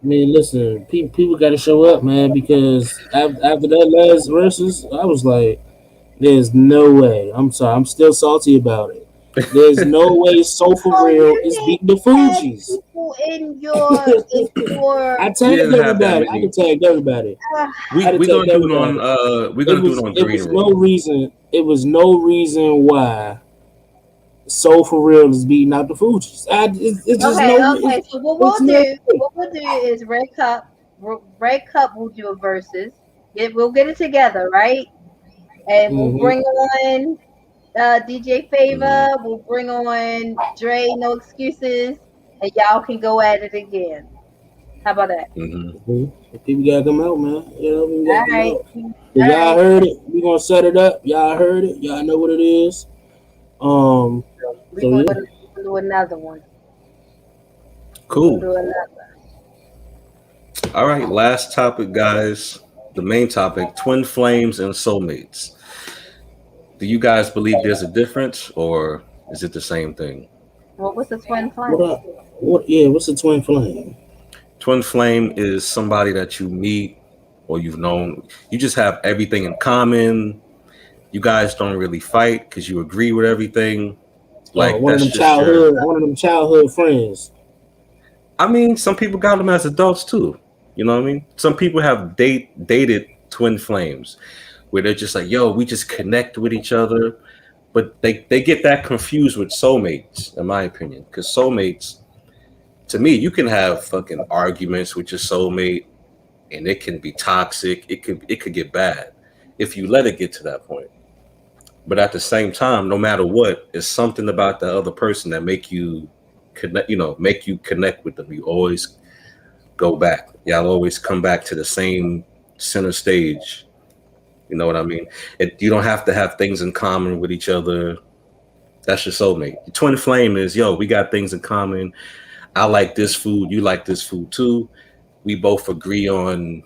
S2: listen, people got to show up, man, because after that last verses, I was like, there's no way. I'm sorry, I'm still salty about it. There's no way Soul for
S3: Oh,
S2: Real
S3: you
S2: is beating the
S3: didn't have
S2: Fugees.
S3: people in your.
S2: I
S1: We
S2: tagged
S1: didn't have that
S2: everybody. I
S1: many.
S2: can tag everybody.
S3: Uh,
S2: I
S1: We
S2: can
S1: we
S2: tag
S1: gonna do it on
S2: everybody.
S1: we're gonna do it on
S2: It
S1: Green
S2: was no
S1: Room.
S2: reason. It was no reason why Soul for Real is beating out the Fugees. It's just
S3: okay,
S2: no.
S3: okay. So
S2: It's no.
S3: what we'll do is Red Cup will do a versus. We'll get it together, right? And we'll
S2: Mm-hmm.
S3: bring on DJ
S1: Mhm.
S3: Favor. We'll bring on Dre. No excuses, and y'all can go at it again. How about that?
S1: Mhm.
S2: Mm-hmm. People gotta come out, man. People
S3: All
S2: gotta come
S3: right,
S2: out.
S3: all
S2: So y'all
S3: right.
S2: heard it. We gonna set it up. Y'all heard it. Y'all know what it is. Um.
S3: We're
S2: So
S3: gonna
S2: yeah.
S3: do another one. We're gonna
S1: Cool.
S3: do another.
S1: All right. Last topic, guys. The main topic: twin flames and soulmates. Do you guys believe there's a difference, or is it the same thing?
S3: What was the twin
S2: What
S3: flame?
S2: up? What? Yeah. What's the twin flame?
S1: Twin flame is somebody that you meet or you've known. You just have everything in common. You guys don't really fight because you agree with everything.
S2: Oh,
S1: Like that's just
S2: one of them childhood friends.
S1: I mean, some people got them as adults too. You know what I mean? Some people have dated twin flames where they're just like, yo, we just connect with each other. But they get that confused with soulmates, in my opinion. Because soulmates, to me, you can have fucking arguments with your soulmate and it can be toxic. It could get bad if you let it get to that point. But at the same time, no matter what, it's something about the other person that make you connect with them. You always go back. Y'all always come back to the same center stage. You know what I mean? You don't have to have things in common with each other. That's your soulmate. Your twin flame is, yo, we got things in common. I like this food. You like this food too. We both agree on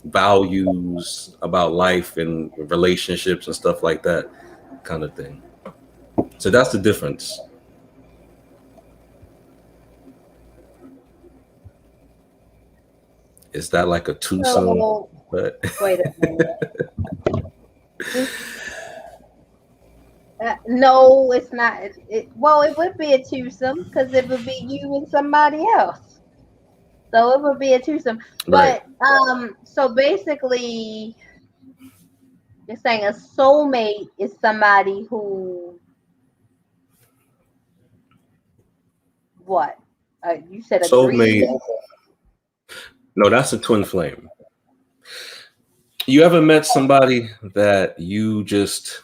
S1: values about life and relationships and stuff like that kind of thing. So that's the difference. Is that like a twosome?
S3: So
S1: But
S3: wait a minute. No, it's not. Well, it would be a twosome because it would be you and somebody else. So it would be a twosome.
S1: right.
S3: But so basically, you're saying a soulmate is somebody who what? You said
S1: Soulmate.
S3: agrees.
S1: No, that's a twin flame. You ever met somebody that you just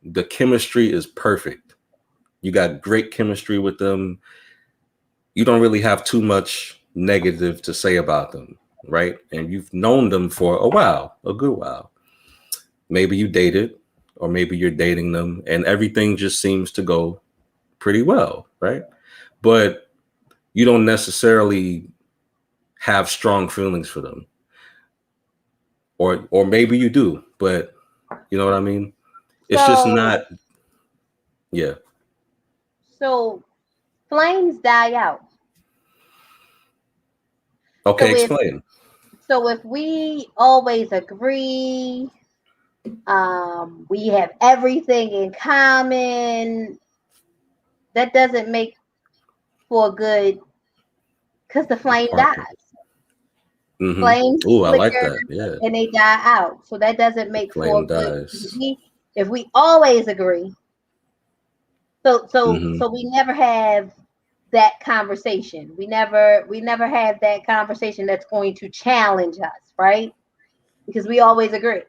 S1: the chemistry is perfect? You got great chemistry with them. You don't really have too much negative to say about them, right? And you've known them for a while, a good while. Maybe you dated, or maybe you're dating them, and everything just seems to go pretty well, right? But you don't necessarily have strong feelings for them, or maybe you do, but you know what I mean? It's just
S3: So,
S1: not. Yeah.
S3: so flames die out.
S1: Okay,
S3: So if
S1: explain.
S3: we always agree, we have everything in common, that doesn't make for a good, because the flame dies.
S1: Partner. Mm-hmm.
S3: Flames
S1: Oh, I like
S3: flicker
S1: that. Yeah.
S3: and they die out. So that doesn't
S1: The
S3: make for
S1: flame
S3: a good.
S1: dies.
S3: If we always agree,
S1: Mm-hmm.
S3: so we never have that conversation. We never have that conversation that's going to challenge us, right? Because we always agree.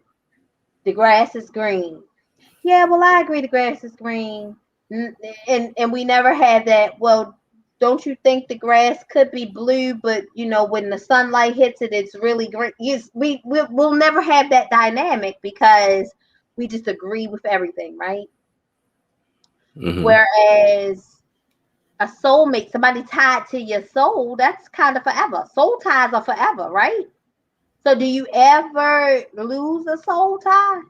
S3: The grass is green. Yeah, well, I agree the grass is green. And we never have that, well, don't you think the grass could be blue, but when the sunlight hits it, it's really green. Yes, we'll never have that dynamic because we just agree with everything, right?
S1: Mm-hmm.
S3: Whereas a soulmate, somebody tied to your soul, that's kind of forever. Soul ties are forever, right? So do you ever lose a soul tie?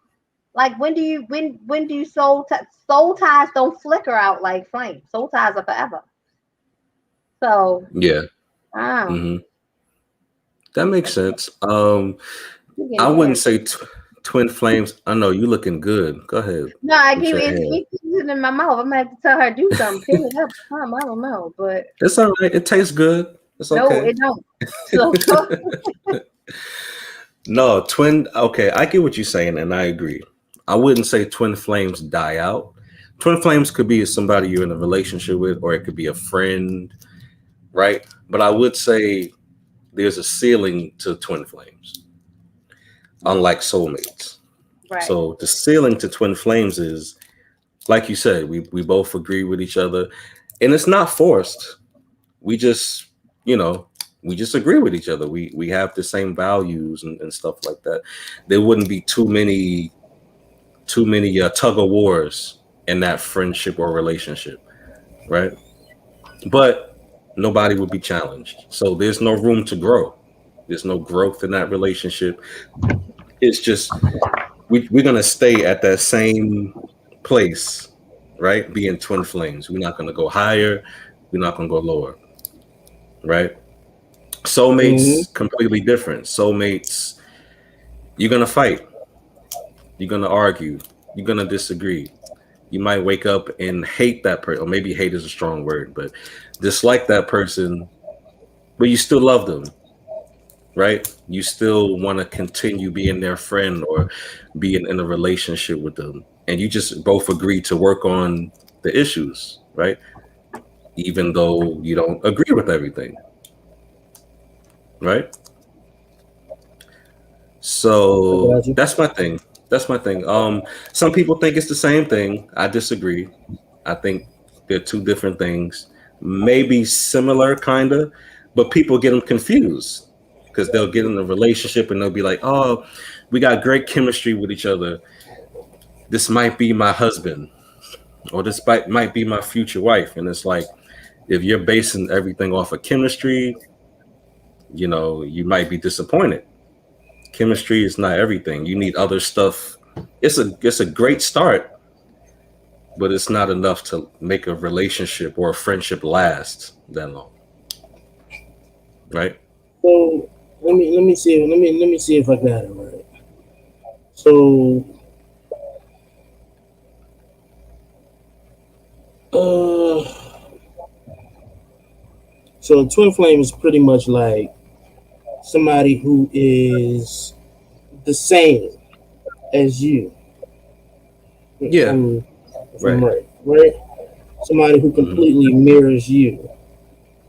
S3: Like when do you soul ties don't flicker out like flames. Soul ties are forever. So
S1: Yeah.
S3: wow,
S1: Mm-hmm. That makes sense.
S3: you
S1: I
S3: getting
S1: wouldn't
S3: married.
S1: say twin flames. I know you looking good. Go ahead
S3: No, I
S1: with
S3: keep
S1: your hair.
S3: it's in my mouth. I'm gonna have to tell her to do something, pin it up, something. I don't know, but
S1: It's all right. It tastes good. It's
S3: no,
S1: okay.
S3: it don't. So
S1: No, twin. Okay, I get what you're saying, and I agree. I wouldn't say twin flames die out. Twin flames could be somebody you're in a relationship with, or it could be a friend, right? But I would say there's a ceiling to twin flames, unlike soulmates.
S3: right.
S1: So the ceiling to twin flames is, like you said, we both agree with each other, and it's not forced. We just, you know, we just agree with each other. We have the same values and stuff like that. There wouldn't be too many tug of wars in that friendship or relationship, right? But nobody would be challenged. So there's no room to grow. There's no growth in that relationship. It's just we're gonna stay at that same place, right? Being twin flames. We're not gonna go higher. We're not gonna go lower, right?
S2: Mm-hmm.
S1: Soulmates completely different. Soulmates, you're gonna fight. You're gonna argue. You're gonna disagree. You might wake up and hate that person, or maybe hate is a strong word, but dislike that person, but you still love them, right? You still want to continue being their friend or being in a relationship with them. And you just both agree to work on the issues, right? Even though you don't agree with everything, right?
S2: I
S1: So
S2: got you.
S1: that's my thing. That's my thing. Some people think it's the same thing. I disagree. I think they're two different things. Maybe similar, kind of, but people get them confused because they'll get in a relationship and they'll be like, "Oh, we got great chemistry with each other. This might be my husband, or this might be my future wife." And it's like, if you're basing everything off of chemistry, you might be disappointed. Chemistry is not everything. You need other stuff. It's a great start, but it's not enough to make a relationship or a friendship last that long, right?
S2: So let me see if I got it right. So uh so a twin flame is pretty much like somebody who is the same as you. If
S1: Yeah,
S2: I'm
S1: right.
S2: right? Somebody who
S1: Hmm.
S2: completely mirrors you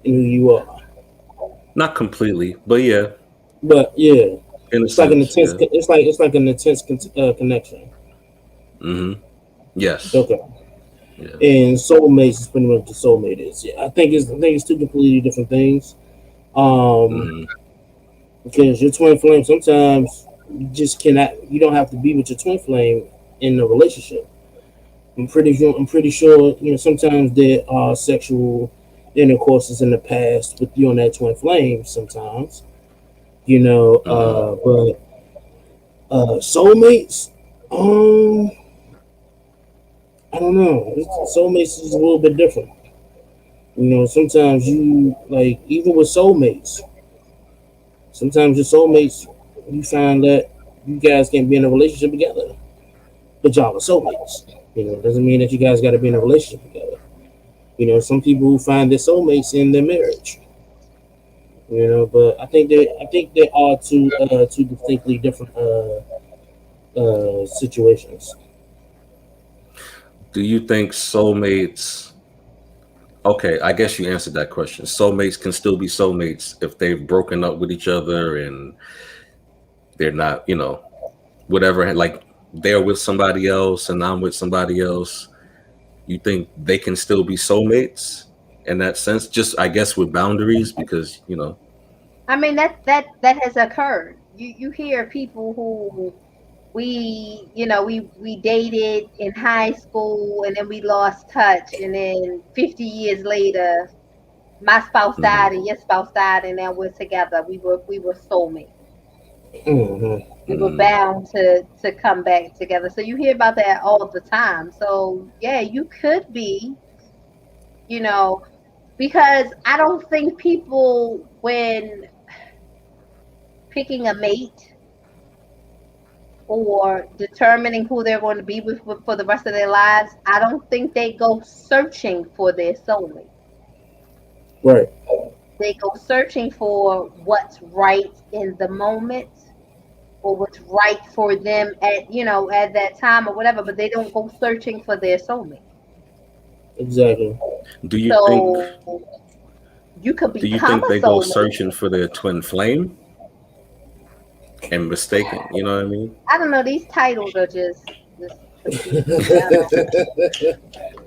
S2: and who you are.
S1: Not completely, but yeah.
S2: But yeah,
S1: in a
S2: it's like an
S1: sense.
S2: intense.
S1: Yeah.
S2: It's like an intense connection.
S1: Mm-hmm. Yes.
S2: Okay.
S1: Yeah.
S2: And soulmates is pretty much the soulmate is. Yeah, I think it's two completely different things. Um,
S1: Mm-hmm.
S2: because your twin flame sometimes you just cannot. You don't have to be with your twin flame in a relationship. I'm pretty sure. I'm pretty sure. Sometimes there are sexual intercourses in the past with you and that twin flame. Sometimes,
S1: Mm-hmm.
S2: but soulmates. Um, I don't know. Soulmates is a little bit different. Sometimes you like even with soulmates. Sometimes your soulmates, you find that you guys can be in a relationship together, but y'all are soulmates. It doesn't mean that you guys got to be in a relationship together. Some people who find their soulmates in their marriage. But I think they are two distinctly different situations.
S1: Do you think soulmates? Okay, I guess you answered that question. Soulmates can still be soulmates if they've broken up with each other and they're not, whatever. Like they're with somebody else and I'm with somebody else. You think they can still be soulmates in that sense? Just I guess with boundaries because
S3: I mean that has occurred. You hear people who we dated in high school and then we lost touch and then 50 years later my spouse
S1: Mhm,
S3: died and your spouse died and now we're together. We were soulmates.
S2: Hmm.
S3: We were
S1: mhm.
S3: bound to come back together. So you hear about that all the time. So yeah, you could be, you know, because I don't think people when picking a mate or determining who they're going to be with for the rest of their lives, I don't think they go searching for their soulmate.
S2: Right.
S3: They go searching for what's right in the moment or what's right for them at that time or whatever, but they don't go searching for their soulmate.
S2: Exactly.
S1: Do you think
S3: So you could
S1: do you
S3: become a
S1: think they go
S3: soulmate.
S1: searching for their twin flame and mistaken? You know what I mean?
S3: I don't know. These titles are just confusing me.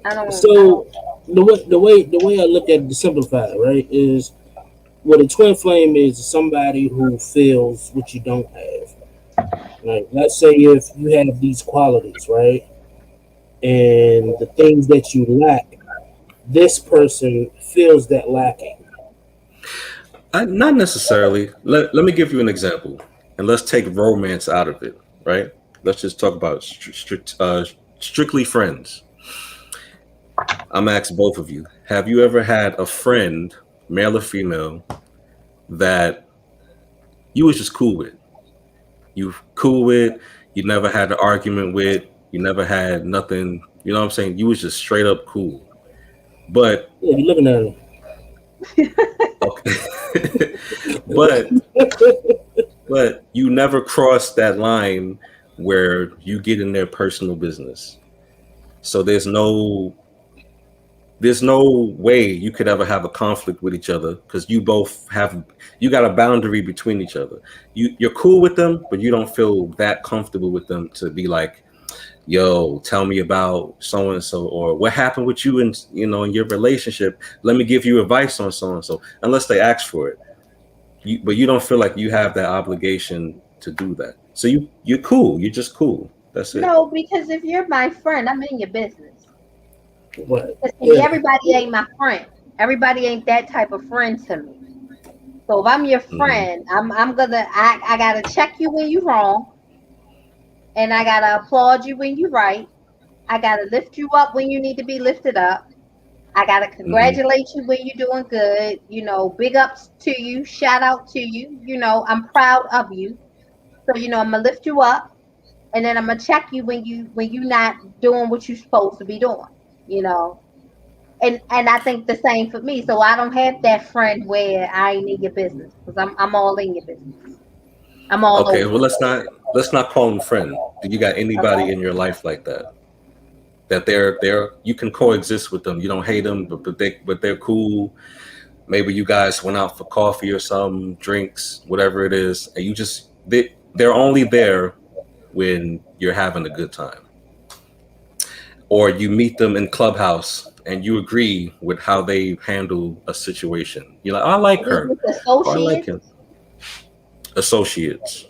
S3: I don't. I
S2: So
S3: don't.
S2: the way I look at it to simplify it, right, is what a twin flame is somebody who feels what you don't have. Like let's say if you have these qualities, right, and the things that you lack, this person feels that lacking.
S1: Not necessarily. Let me give you an example, and let's take romance out of it, right? Let's just talk about strictly friends. I'm asking both of you: have you ever had a friend, male or female, that you was just cool with? You cool with? You never had an argument with? You never had nothing? You know what I'm saying? You was just straight up cool. But
S2: Yeah, you're looking at
S1: okay, but but you never cross that line where you get in their personal business. So there's no way you could ever have a conflict with each other because you got a boundary between each other. You're cool with them, but you don't feel that comfortable with them to be like, yo, tell me about so and so, or what happened with you in your relationship. Let me give you advice on so and so, unless they ask for it. But you don't feel like you have that obligation to do that. So you're cool. You're just cool. That's it.
S3: No, because if you're my friend, I'm in your business.
S2: what?
S3: But see,
S2: Yeah.
S3: everybody ain't my friend. Everybody ain't that type of friend to me. So if I'm your
S1: Hmm.
S3: friend, I gotta check you when you're wrong, and I gotta applaud you when you're right. I gotta lift you up when you need to be lifted up. I gotta
S1: Hmm.
S3: congratulate you when you're doing good. Big ups to you, shout out to you. I'm proud of you. So I'm gonna lift you up, and then I'm gonna check you when you not doing what you're supposed to be doing. You know, and I think the same for me. So I don't have that friend where I ain't in your business because I'm all in your business. I'm all
S1: Okay.
S3: over
S1: Well,
S3: it.
S1: let's not call them friend. Do you got anybody
S3: Okay.
S1: in your life like that? That they're you can coexist with them. You don't hate them, but they're cool. maybe you guys went out for coffee or some drinks, whatever it is, and they're only there when you're having a good time. Or you meet them in Clubhouse and you agree with how they handle a situation. You're like, oh, I like her, or I like him. Associates.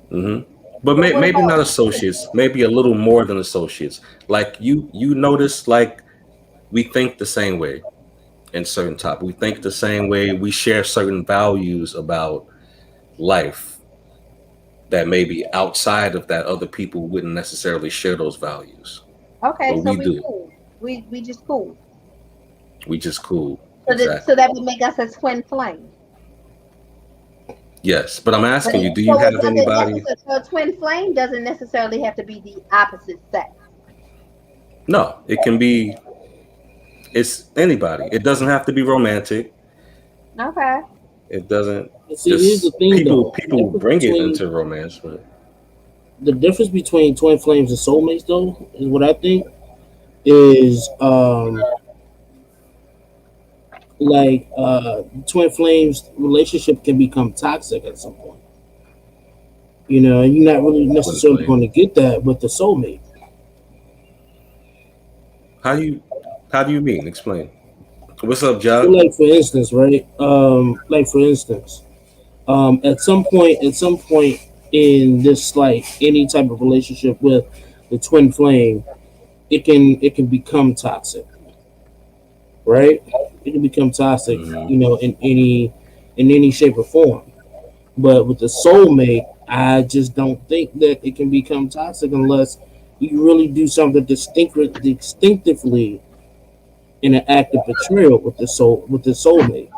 S1: hmm But maybe not associates. Maybe a little more than associates. Like you notice, like we think the same way in certain topics. We think the same way. We share certain values about life that maybe outside of that other people wouldn't necessarily share those values.
S3: Okay,
S1: But
S3: so
S1: we
S3: we
S1: do.
S3: cool. We just cool.
S1: We just cool.
S3: So
S1: Exactly.
S3: that would make us a twin flame.
S1: Yes, but I'm
S3: But
S1: asking you, do you
S3: so it
S1: have
S3: doesn't
S1: anybody?
S3: necessarily, so a twin flame doesn't necessarily have to be the opposite sex.
S1: No, it can be. It's anybody. It doesn't have to be romantic.
S3: Okay.
S1: It doesn't.
S2: And see, here's the
S1: Just
S2: thing, though.
S1: people bring it into romance, but
S2: The difference between twin flames and soulmates, though, is what I think is like twin flames relationship can become toxic at some point. You know, and you're not really
S1: twin
S2: necessarily
S1: flame.
S2: going to get that with the soulmate.
S1: How do you how do you mean? Explain. What's up,
S2: So,
S1: Jock?
S2: like for instance, right? Like for instance, at some point in this, like any type of relationship with the twin flame, it can become toxic, right? It can become toxic,
S1: hmm
S2: you know, in any shape or form. But with the soulmate, I just don't think that it can become toxic unless you really do something distinctively in an act of betrayal with the soulmate.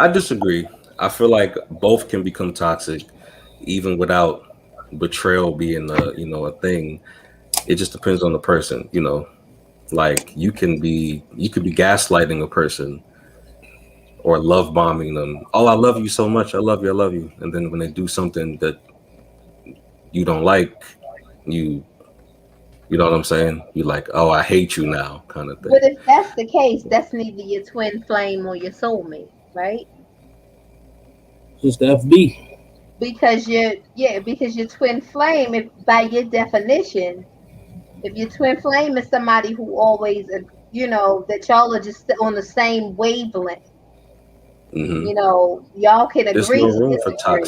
S1: I disagree. I feel like both can become toxic, even without betrayal being a thing. It just depends on the person. Like you could be gaslighting a person or love bombing them. Oh, I love you so much. I love you. I love you. And then when they do something that you don't like, you you know what I'm saying? You like, oh, I hate you now, kind of
S3: But
S1: thing.
S3: if that's the case, that's neither your twin flame or your soulmate, right?
S2: Just FB.
S3: Because your twin flame, if by your definition, if your twin flame is somebody who always, that y'all are just on the same wavelength,
S1: hmm
S3: y'all can
S1: There's
S3: agree
S1: no
S3: to
S1: room for
S3: disagree,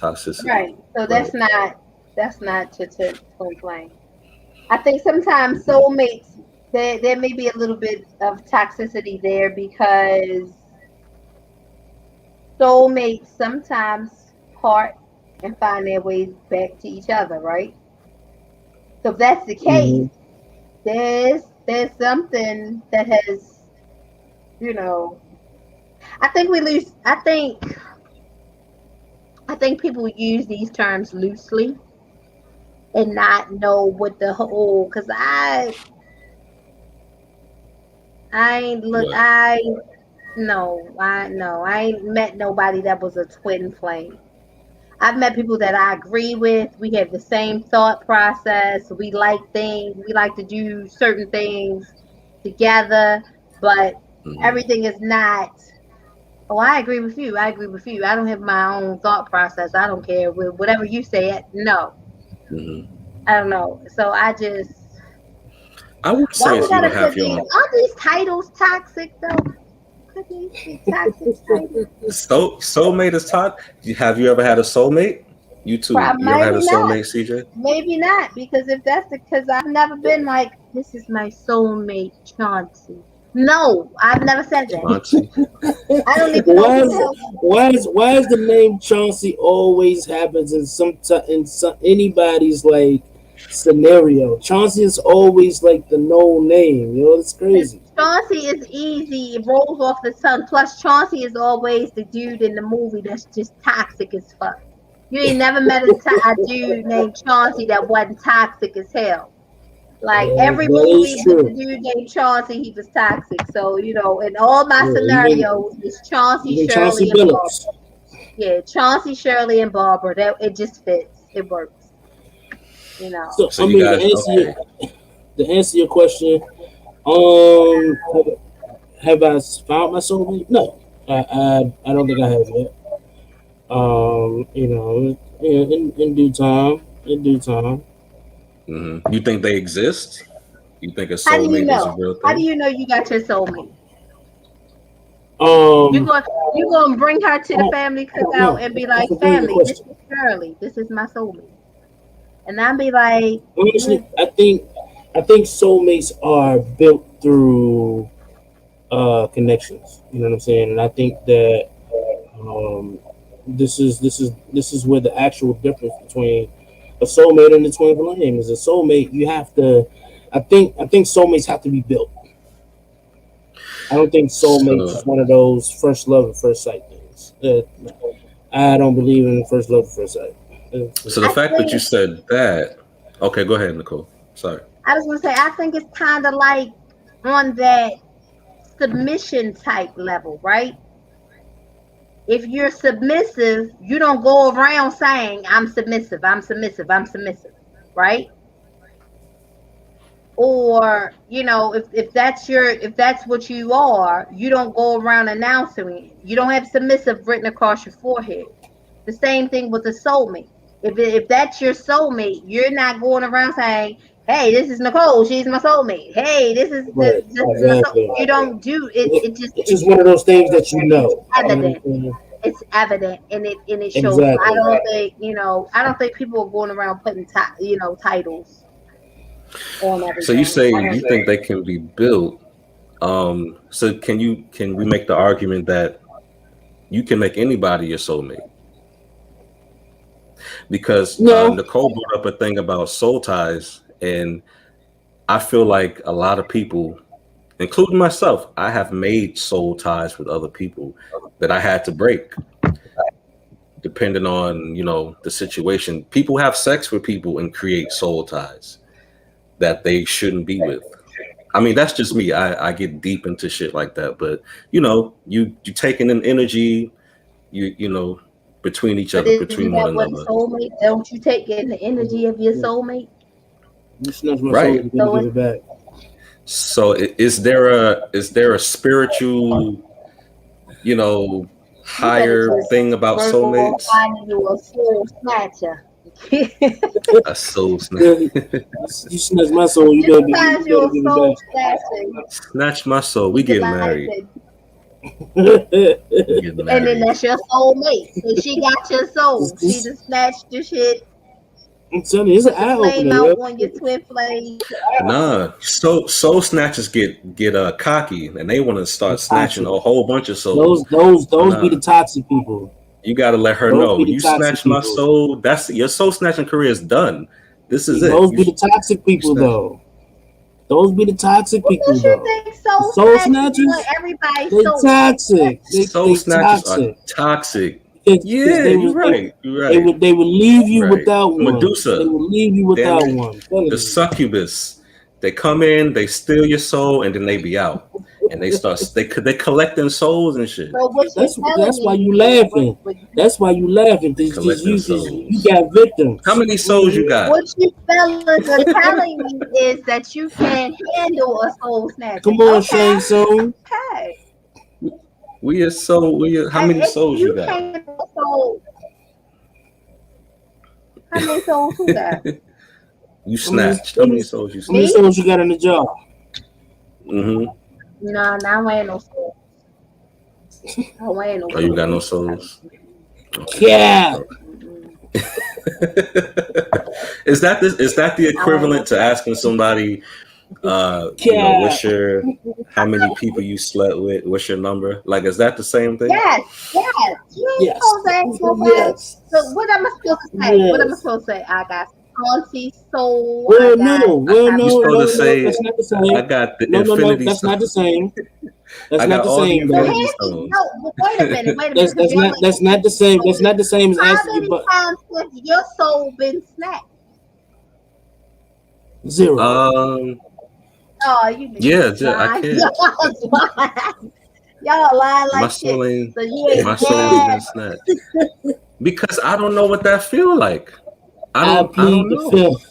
S1: toxicity.
S3: right? So
S1: Right.
S3: that's not your twin flame. I think sometimes soulmates, there may be a little bit of toxicity there because soulmates sometimes part and find their ways back to each other, right? So if that's the case,
S2: Hmm.
S3: there's something that has, you know, I think we lose. I think people use these terms loosely and not know what the whole. Because I ain't look.
S1: What?
S3: I no. I no. I ain't met nobody that was a twin flame. I've met people that I agree with. We have the same thought process. We like things. We like to do certain things together, but
S1: hmm
S3: everything is not. Oh, I agree with you. I agree with you. I don't have my own thought process. I don't care whatever you say. No,
S1: hmm
S3: I don't know. So I just.
S1: I would
S3: Why
S1: say
S3: we
S1: if you
S3: gotta
S1: don't
S3: put
S1: have your
S3: these?
S1: own.
S3: Aren't these titles toxic though? Could these be toxic titles?
S1: Soulmate is top. Have you ever had a soulmate? You too. You ever had a
S3: Maybe not.
S1: soulmate, CJ?
S3: Maybe not, because if that's the, because I've never been like, this is my soulmate, Chauncey. No, I've never said that.
S1: Chauncey?
S3: I don't even know
S2: Why
S3: who the
S2: is
S3: hell.
S2: why is the name Chauncey always happens in anybody's like scenario? Chauncey is always like the no name. You know, it's crazy.
S3: Chauncey is easy. It rolls off the tongue. Plus, Chauncey is always the dude in the movie that's just toxic as fuck. You ain't never met a dude named Chauncey that wasn't toxic as hell. Like every
S2: That is
S3: movie with the
S2: true.
S3: dude named Chauncey, he was toxic. So, in all my
S2: Yeah,
S3: scenarios, it's Chauncey,
S2: even Chauncey
S3: Shirley, and Barbara.
S2: Billups.
S3: Yeah, Chauncey, Shirley, and Barbara. That it just fits. It works. You know.
S2: So
S1: So
S2: I
S1: you
S2: mean,
S1: guys, okay?
S2: to to answer your question, um, have I found my soulmate? No, I don't think I have yet. In due time, in due time.
S1: You think they exist? You think a
S3: How do you
S1: soulmate is a
S3: know?
S1: real
S3: How do
S1: thing?
S3: you know you got your soulmate? You
S2: Um,
S3: going you gonna bring her to the family
S2: I don't
S3: cookout
S2: know.
S3: and be
S2: That's
S3: like,
S2: a very good
S3: family, this
S2: question.
S3: is Shirley, this is my soulmate, and I'll be like,
S2: Honestly, I think soulmates are built through connections. You know what I'm saying? And I think that um, this is where the actual difference between a soulmate and the twin flame is. A soulmate, you have to. I think soulmates have to be built. I don't think soulmates is
S1: So,
S2: one of those first love at first sight things. I don't believe in first love at first sight.
S1: so the
S3: I
S1: fact that you
S3: think
S1: said that, okay, go ahead, Nicole. Sorry.
S3: I was gonna say I think it's kind of like on that submission type level, right? If you're submissive, you don't go around saying I'm submissive, I'm submissive, I'm submissive, right? Or if that's what you are, you don't go around announcing it. You don't have submissive written across your forehead. The same thing with a soulmate. If that's your soulmate, you're not going around saying, hey, this is Nicole, she's my soulmate, hey,
S2: Right,
S3: this is my soul.
S2: exactly.
S3: You don't do it.
S2: It's just one of those things that you
S3: It's
S2: know. You know what
S3: evident.
S2: I'm saying?
S3: It's evident, and it shows.
S2: Exactly.
S3: I don't think people are going around putting titles on
S1: So you
S3: everything.
S1: say you think they can be built. So can we make the argument that you can make anybody your soulmate? Because
S2: No.
S1: Nicole brought up a thing about soul ties, and I feel like a lot of people, including myself, I have made soul ties with other people that I had to break, depending on the situation. People have sex with people and create soul ties that they shouldn't be with. I mean, that's just me. I get deep into shit like that, but you taking in energy, between each
S3: But
S1: other,
S3: isn't
S1: between one
S3: that what a
S1: another,
S3: soulmate? Don't you take in the energy of your soulmate?
S2: You snatch my soul,
S1: right?
S2: you're gonna
S3: So
S2: give
S3: it's
S2: it back.
S1: So is there a spiritual, you know,
S3: you better
S1: higher
S3: just
S1: thing about
S3: work on
S1: soulmates?
S3: finding you a soul snatcher.
S1: A soul
S2: Yeah, you snatch my soul, you
S3: Just
S2: better
S3: find
S2: you
S3: you
S2: better
S3: a
S2: give it
S3: soul
S2: back.
S3: snatcher.
S1: snatch my soul. We
S3: You be
S1: getting
S3: like,
S1: married. We getting
S3: and then
S1: married.
S3: that's your soulmate. So she got your soul. She
S2: This-
S3: just snatched your shit,
S2: I'm telling you, it's an
S3: put the
S2: eye
S3: flame
S2: opener,
S3: out
S2: yo.
S3: on your twin flame.
S1: Nah, soul snatchers get cocky and they want to
S2: They're
S1: start snatching
S2: toxic.
S1: a whole bunch of
S2: Those
S1: souls.
S2: those
S1: Oh
S2: those be
S1: nah,
S2: the toxic people.
S1: you got to let her
S2: Those be
S1: know
S2: the
S1: you
S2: toxic
S1: snatched my
S2: people.
S1: soul. That's your soul snatching career is done. This is it.
S2: Those be the toxic
S1: You
S2: people
S1: snatched.
S2: though. Those be the toxic
S3: What
S2: people
S3: makes you
S2: though.
S3: think
S2: The
S3: soul
S2: soul
S3: snatchers want
S2: snatchers,
S3: everybody's
S2: they
S3: soul?
S2: toxic. They
S1: Soul
S2: they
S1: snatchers are
S2: toxic.
S1: toxic.
S2: Because
S1: Yeah,
S2: they
S1: you're
S2: was they
S1: right. You're
S2: they
S1: right.
S2: would they would leave you
S1: You're right.
S2: without one. They
S1: Medusa,
S2: would leave you
S1: damn
S2: without
S1: it.
S2: one. I'm telling
S1: The
S2: you.
S1: succubus. They come in, they steal your soul, and then they be out. And they collecting souls and shit.
S3: So what you're telling
S2: That's why
S3: me
S2: you
S3: is
S2: laughing. That's why you laughing. Because
S1: Collecting
S2: you
S1: souls.
S2: got
S1: How
S2: victims.
S1: many souls you got?
S3: what you fellas are telling me is that you can't handle a soul snatcher.
S2: Come on,
S3: Okay,
S2: Shang Tsung.
S3: okay.
S1: How many
S3: If
S1: souls you
S3: you
S1: got?
S3: can't handle a soul, how many souls who got?
S1: You
S2: How many,
S1: snatched. How many souls you
S2: how many
S3: Me?
S1: snatched?
S2: souls you got in the jar?
S1: Mm-hmm.
S3: Nah, nah, I ain't no soul. I ain't no
S1: Oh, you got no
S3: soul.
S1: souls? Okay.
S2: Yeah.
S3: Mm-mm.
S1: Is that the
S3: I ain't no
S1: equivalent to
S3: soul.
S1: asking somebody,
S2: Yeah.
S1: how many people you slept with? What's your number? Like, is that the same thing?
S3: Yes, yes. You ain't
S2: Yes.
S3: supposed to ask nobody.
S2: Yes.
S3: So what am I supposed to say? What am I
S2: Yes.
S3: supposed to say? I got auntie soul. I
S2: Well,
S3: got.
S2: no.
S3: I
S2: Well,
S3: have
S1: You
S3: a
S2: no,
S1: supposed
S2: no,
S1: to
S3: soul.
S2: no.
S1: say,
S2: That's not the
S1: I
S2: same.
S1: got the
S2: No.
S1: infinity
S2: That's
S1: stone.
S2: not the same. That's
S1: I
S2: not
S1: got
S2: the
S1: all the
S2: same,
S3: So
S2: though.
S1: infinity
S3: here's the
S1: stones.
S3: no. But wait a minute. Wait a minute.
S2: That's
S3: Because
S2: that's
S3: y'all
S2: not
S3: like
S2: that's not the same. That's not the same as
S3: how
S2: asking you,
S3: many
S2: but
S3: times has your soul been snatched?
S2: zero.
S1: Um,
S3: Oh, you niggas
S1: yeah,
S3: is
S1: I
S3: lying.
S1: can't.
S3: Y'all lying. Y'all lying
S1: My
S3: like shit.
S1: soul ain't.
S3: So you
S1: My
S3: ain't
S1: soul ain't
S3: never.
S1: been snatched because I don't know what that feel like. I
S2: I
S1: don't. I
S2: plead
S1: don't
S2: the
S1: know.
S2: fifth.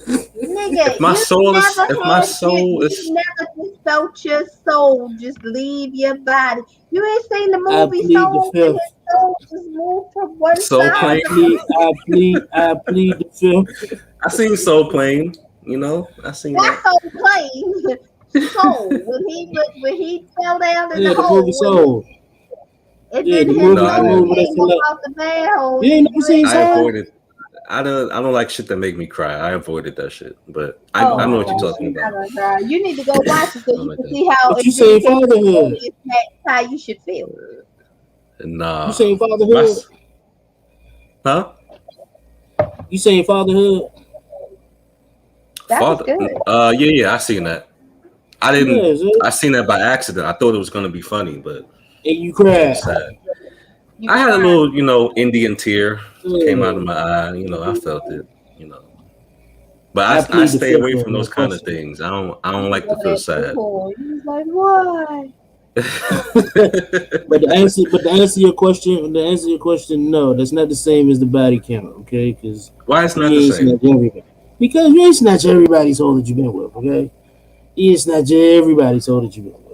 S3: Nigga,
S1: If my soul is, if my soul
S3: you
S1: is,
S3: never just felt your soul just leave your body. You ain't seen the
S2: I
S3: movie
S2: plead the
S3: Soul when
S2: fifth.
S3: his soul just moved from one
S1: soul
S3: side
S1: plane.
S3: to the
S2: I plead the fifth.
S1: I seen Soul Plane. You know, I seen
S3: That's
S1: that.
S3: so plain. Soul when he fell down in the
S2: Yeah, the movie
S3: hole
S2: Soul.
S3: and
S2: Yeah,
S3: then
S2: the
S3: his
S1: No,
S2: movie,
S1: I
S2: the
S3: soul
S2: movie
S1: didn't.
S2: that's
S3: came up
S2: like,
S3: out the manhole.
S2: you ain't never
S3: You
S2: seen
S3: ain't
S1: I
S2: Soul?
S1: avoided. I don't like shit that make me cry. I avoided that shit. But I know
S3: oh
S1: what you're
S3: no,
S1: talking
S3: you're
S1: about.
S3: not gonna cry. You need to go watch it so
S1: I don't
S3: you
S1: like
S3: can
S1: that.
S3: see how
S2: But
S3: if
S2: you
S3: you
S2: saying
S3: get your soul
S2: fatherhood?
S3: mismatched, how you should feel.
S2: You
S1: Nah,
S2: saying
S1: my
S2: fatherhood?
S1: huh?
S2: You saying fatherhood?
S3: That was
S1: Father.
S3: good.
S1: Yeah. I seen that. I didn't.
S2: Yeah, so,
S1: I seen that by accident. I thought it was gonna be funny, but
S2: and you
S1: it was
S2: cried.
S1: sad.
S3: You
S1: I had a
S3: crying.
S1: little, Indian tear came out of
S2: Yeah.
S1: my eye. I felt it. But
S2: I
S1: I
S2: plead the
S1: stay
S2: fifth
S1: away from
S2: on
S1: those
S2: that
S1: kind of
S2: question.
S1: things. I don't
S3: You
S1: like to
S3: over
S1: feel
S3: there so
S1: sad.
S3: cool. You was like, why?
S2: But to answer your question, no, that's not the same as the body count, okay? Because
S1: Why it's not the
S2: you ain't
S1: same?
S2: snatch everybody. Because you ain't snatch everybody's soul that you've been with, okay? You ain't snatch everybody's soul that you've been with.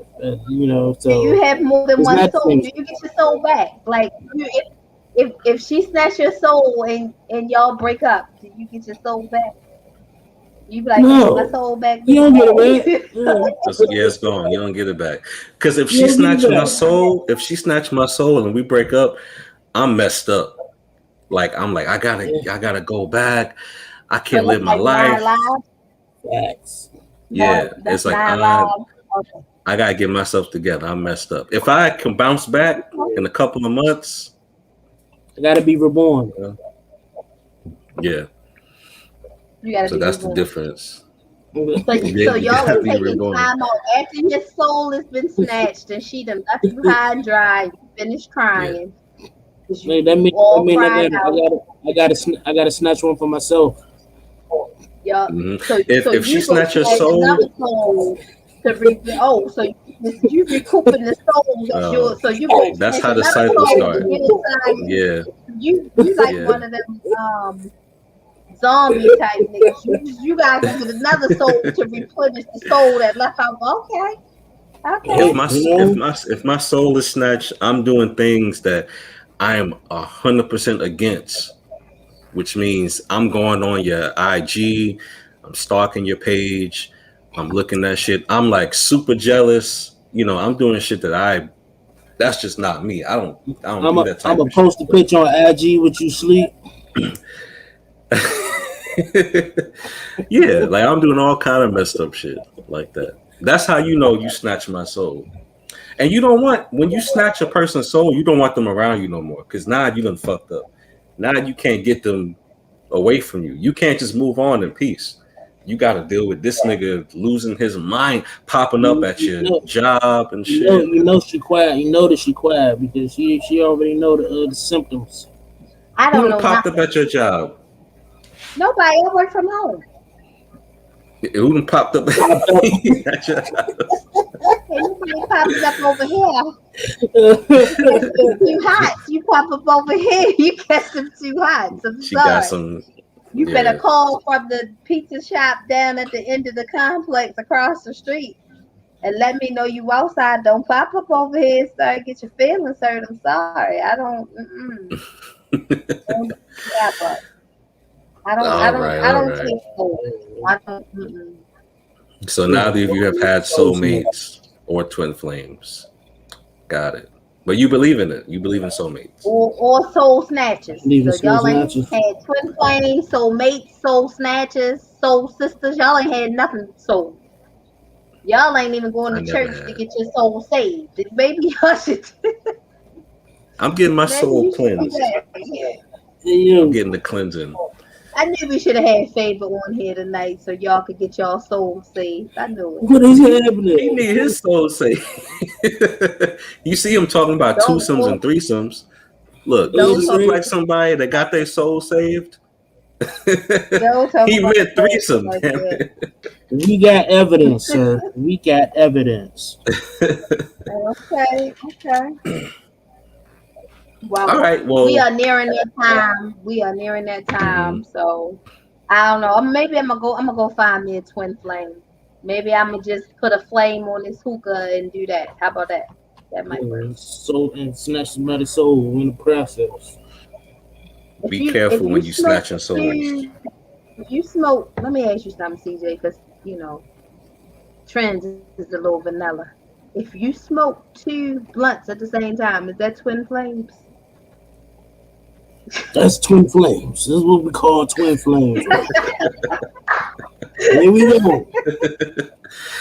S3: Do
S2: So
S3: you have more than
S2: it's
S3: one
S2: not the
S3: soul?
S2: same.
S3: Do you get your soul back? Like if she snatch your soul and y'all break up, do you get your soul back? You be like, hey, my
S2: No,
S3: soul back,
S2: you don't get it back.
S3: baby.
S1: Yeah, it's gone. You don't get it back. Because if
S2: You
S1: she
S2: don't get it
S1: snatched my
S2: back.
S1: soul, and we break up, I'm messed up. Like I'm like
S2: Yeah,
S1: I gotta go back. I
S3: So
S1: can't live
S3: that's
S1: my
S3: like nine
S1: life.
S3: lives.
S2: facts.
S1: Yeah,
S3: That's
S1: it's like
S3: nine
S1: I
S3: lives. Okay.
S1: I gotta get myself together. I'm messed up. If I can bounce back in a couple of months,
S2: I gotta be reborn.
S1: uh, yeah.
S3: You gotta
S1: So
S3: be
S1: that's the
S3: reborn.
S1: difference.
S3: So
S1: You
S3: y'all
S1: gotta
S3: are
S1: be
S3: taking
S1: reborn.
S3: time out after your soul has been snatched and she done left you high and dry. You finished
S1: Yeah.
S3: crying because
S2: Man,
S3: you
S2: that
S3: all
S2: mean
S3: cried out.
S2: I gotta snatch one for myself.
S3: Yup.
S1: hmm
S3: So
S1: If she
S3: you go
S1: snatch your
S3: snatch
S1: soul,
S3: another soul to so you recouping the soul that's
S1: uh,
S3: yours. So you go
S1: that's
S3: snatch
S1: how the
S3: another
S1: cycle
S3: soul to
S1: start.
S3: get inside you.
S1: Yeah,
S3: You like
S1: yeah,
S3: one of them zombie type niggas. You gotta give it another soul to replenish the soul that left out. Okay,
S1: if
S3: okay.
S2: Hey,
S1: my if my soul is snatched, I'm doing things that I am 100% against, which means I'm going on your IG, I'm stalking your page, I'm looking at shit. I'm like super jealous. I'm doing shit that's just not me. I don't do that
S2: I'm
S1: type
S2: a
S1: of shit.
S2: post a picture on IG with you sleep.
S1: Yeah, like I'm doing all kind of messed up shit like that. That's how you know you snatch my soul. And you don't want when you snatch a person's soul, you don't want them around you no more. Cause now you done fucked up. Now you can't get them away from you. You can't just move on in peace. You got to deal with this nigga losing his mind, popping up
S2: You,
S1: at
S2: you
S1: your
S2: know
S1: job and shit.
S2: you know she quiet. You know that she quiet because she already know the symptoms.
S3: I
S1: Who
S3: don't
S1: done
S3: know
S1: popped up
S3: nothing.
S1: at your job?
S3: Nobody. I work from home.
S1: Who done popped up
S2: Popped up.
S1: at your house?
S3: Ain't nobody popping up over here. You catch them too hot. You pop up over here. You catch them too hot. I'm
S1: She got
S3: sorry.
S1: some,
S3: You better
S1: yeah.
S3: call from the pizza shop down at the end of the complex across the street and let me know you outside. Don't pop up over here and start get your feelings hurt. I'm sorry. I don't. Don't ever. I
S1: All
S3: don't
S1: right.
S3: take soul. I don't.
S1: So
S2: Yeah,
S1: neither of you have had
S2: so snatch.
S1: soulmates or twin flames. Got it. But you believe in it. You believe in soulmates.
S3: Or soul snatchers.
S2: Leaving
S3: So
S2: soul
S3: y'all ain't
S2: snatches.
S3: had twin flames, soul mates, soul snatchers, soul sisters. Y'all ain't had nothing soul. Y'all ain't even going
S1: I
S3: to
S1: never
S3: church to
S1: had.
S3: get your soul saved. Maybe y'all should.
S1: I'm getting my
S3: Maybe
S1: soul
S3: you should do
S1: cleansed.
S3: that. Yeah.
S2: Hey,
S1: I'm
S2: yo,
S1: getting the cleansing.
S3: I knew we should have had favor on here tonight so y'all could get y'all soul saved. I knew it.
S2: what is
S1: He
S2: happening?
S1: need his soul saved. You see him talking about
S3: Don't
S1: twosomes
S3: talk.
S1: and threesomes. Look, does
S3: Don't
S1: this
S3: talk.
S1: look like
S2: Say,
S1: somebody that got their soul saved?
S3: Don't talk
S1: He
S3: about
S1: meant
S3: that
S1: threesome,
S3: like
S1: damn
S3: that.
S1: it.
S2: we got evidence, sir. We got evidence.
S3: Okay. Okay.
S1: All
S3: Well,
S1: right,
S3: we
S1: well,
S3: are nearing that time. We are nearing that
S1: mhm.
S3: time. So I don't know. Maybe I'm gonna go find me a twin flame. Maybe I'm gonna just put a flame on this hookah and do that. How about that? That might work.
S2: So and snatch somebody's soul in the process.
S3: If
S1: Be
S3: if
S1: careful
S3: you
S1: when you
S3: smoke
S1: snatching souls.
S3: two, if you smoke, let me ask you something, CJ, because trends is a little vanilla. If you smoke two blunts at the same time, is that twin flames?
S2: That's twin flames. This is what we call twin flames, right? There we go.
S1: I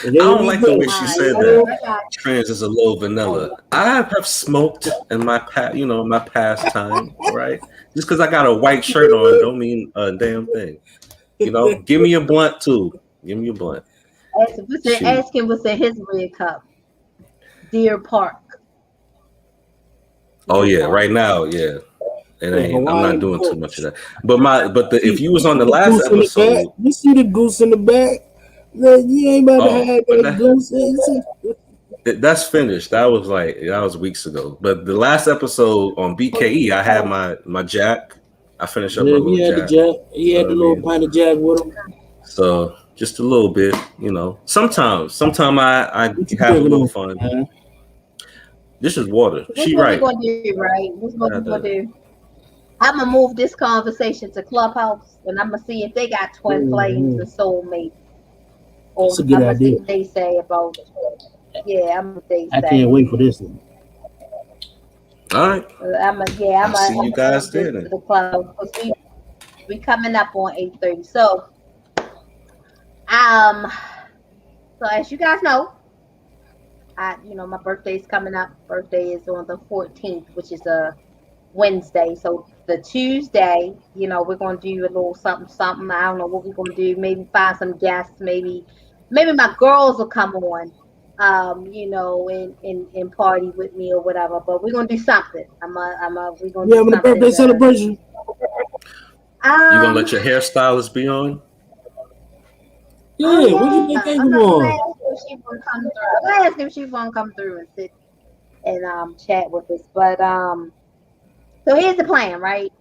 S2: There
S1: don't
S2: we
S1: like the
S2: go.
S1: way
S3: All
S1: she
S3: right,
S1: said
S2: You
S1: that.
S3: I got
S1: Trans is a little vanilla. I have smoked in my past, my past time, right? Just because I got a white shirt on, don't mean a damn thing. Give me a blunt too. Give me a blunt. Shoot.
S3: asking what's in his red cup. Deer Park.
S1: Oh
S3: Deer
S1: yeah,
S3: Park.
S1: right now, yeah. It
S2: The
S1: ain't. I'm not
S2: Hawaiian
S1: doing too much of
S2: punch.
S1: that. But if
S2: See,
S1: you
S2: you
S1: was on
S2: see
S1: the
S2: the
S1: last
S2: goose in the back?
S1: episode,
S2: You see the goose in the back? Look, you ain't about to
S1: oh,
S2: hide
S1: but
S2: that goose. You see?
S1: that's finished. That was weeks ago. But the last episode on BKE, I had my Jack. I finished up my
S2: Yeah, he
S1: little
S2: had the
S1: Jack.
S2: jack. He
S1: You know
S2: had
S1: what
S2: the
S1: I
S2: little
S1: mean?
S2: pint of jack with him.
S1: So just a little bit. Sometimes I
S2: What you
S1: have a
S2: drinking
S1: little
S2: on,
S1: fun.
S2: man?
S1: This is water.
S3: This is
S1: She
S3: what we're
S1: right.
S3: gonna do, right? This is what
S1: I
S3: we're gonna
S1: had
S3: do. I'm gonna move this conversation to Clubhouse, and I'm gonna see if they got twin flames
S2: Mm-hmm.
S3: and soulmates,
S2: That's
S3: or
S2: a good
S3: I'm gonna see
S2: idea.
S3: what they say about. Yeah, I'm what they
S2: I
S3: say.
S2: can't wait for this one.
S1: All right.
S3: I'm
S1: I'll see you
S3: gonna
S1: guys
S3: move this
S1: there
S3: to
S1: then.
S3: the club because we coming up on 8:30. Um, so as you guys know, my birthday's coming up. Birthday is on the 14th, which is a Wednesday. So the Tuesday, we're gonna do a little something, something. I don't know what we're gonna do. Maybe find some guests. Maybe my girls will come on, and party with me or whatever. But we're gonna do something. We're gonna
S2: You
S3: do
S2: having a
S3: something
S2: birthday
S3: to.
S2: celebration?
S1: You gonna
S3: Um.
S1: let your hairstylist be on?
S3: Oh
S2: Yeah, what you
S3: yeah,
S2: been
S3: I'm
S2: thinking
S3: gonna
S2: on?
S3: ask if she wanna come through. I'm gonna ask if she wanna come through and sit and chat with us. But so here's the plan, right?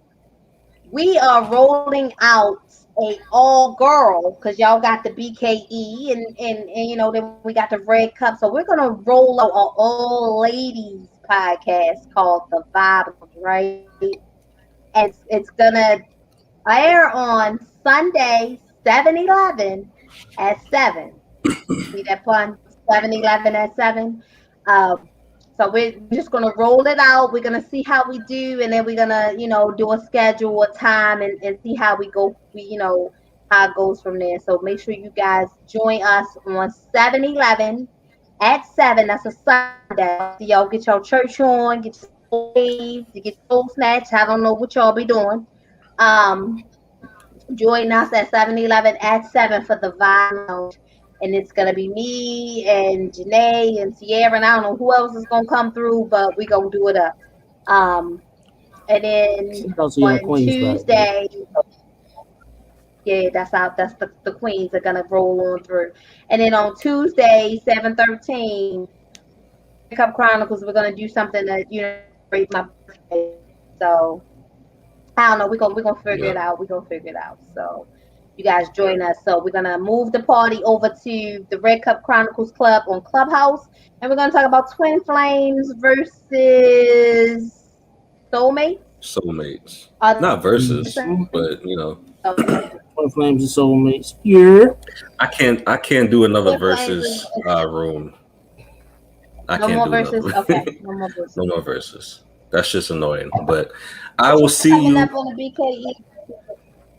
S3: We are rolling out a all girl because y'all got the BKE and then we got the red cup. So we're gonna roll out an all ladies podcast called The Vibes, right? And it's gonna air on Sunday, 7-Eleven at 7. See that pun? 7-Eleven at 7. So we're just gonna roll it out. We're gonna see how we do, and then we're gonna, do a schedule, a time, and see how we go. How it goes from there. So make sure you guys join us on 7-Eleven at 7. That's a Sunday. After y'all get your church on, get your soul saved, you get your soul snatched. I don't know what y'all be doing. Um, Join us at 7-Eleven at 7 for the Vibe Lounge. And it's going to be me and Janae and Sierra, and I don't know who else is going to come through, but we're going to do it up. Um, and then
S2: Shout out to y'all
S3: on
S2: queens, by the way.
S3: Tuesday, yeah, that's the queens are going to roll on through. And then on Tuesday, 7/13, Red Cup Chronicles, we're going to do something that, celebrate my birthday. So I don't know. We're gonna figure it
S1: Yep.
S3: out. We're gonna figure it out. So you guys join us. So we're gonna move the party over to the Red Cup Chronicles Club on Clubhouse, and we're gonna talk about twin flames versus soulmates.
S1: Soulmates.
S3: Other
S1: Not versus,
S2: Mm-hmm.
S1: but
S2: Twin flames and soulmates. Yeah.
S1: I can't do another
S3: twin flames.
S1: versus room. I
S3: No
S1: can't
S3: more
S1: do
S3: versus.
S1: another.
S3: Okay, no more versus.
S1: No more versus. That's just annoying. But I
S3: What
S1: will
S3: you got
S1: see
S3: coming
S1: you.
S3: up on the BKE?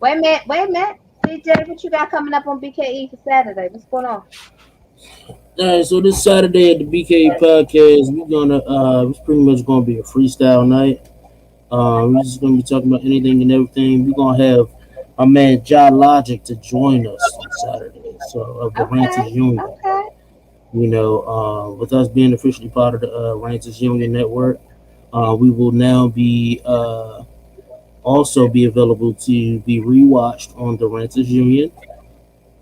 S3: Wait a minute. Wait a minute. CJ, what you got coming up on BKE for Saturday? What's going on?
S2: All right, so this Saturday at the BK podcast, it's pretty much gonna be a freestyle night. We're just gonna be talking about anything and everything. We're gonna have our man John Logic to join us on Saturday. So of the
S3: Okay.
S2: Ranters Union.
S3: Okay.
S2: With us being officially part of the Ranters Union network, we will now be also be available to be rewatched on the Ranters Union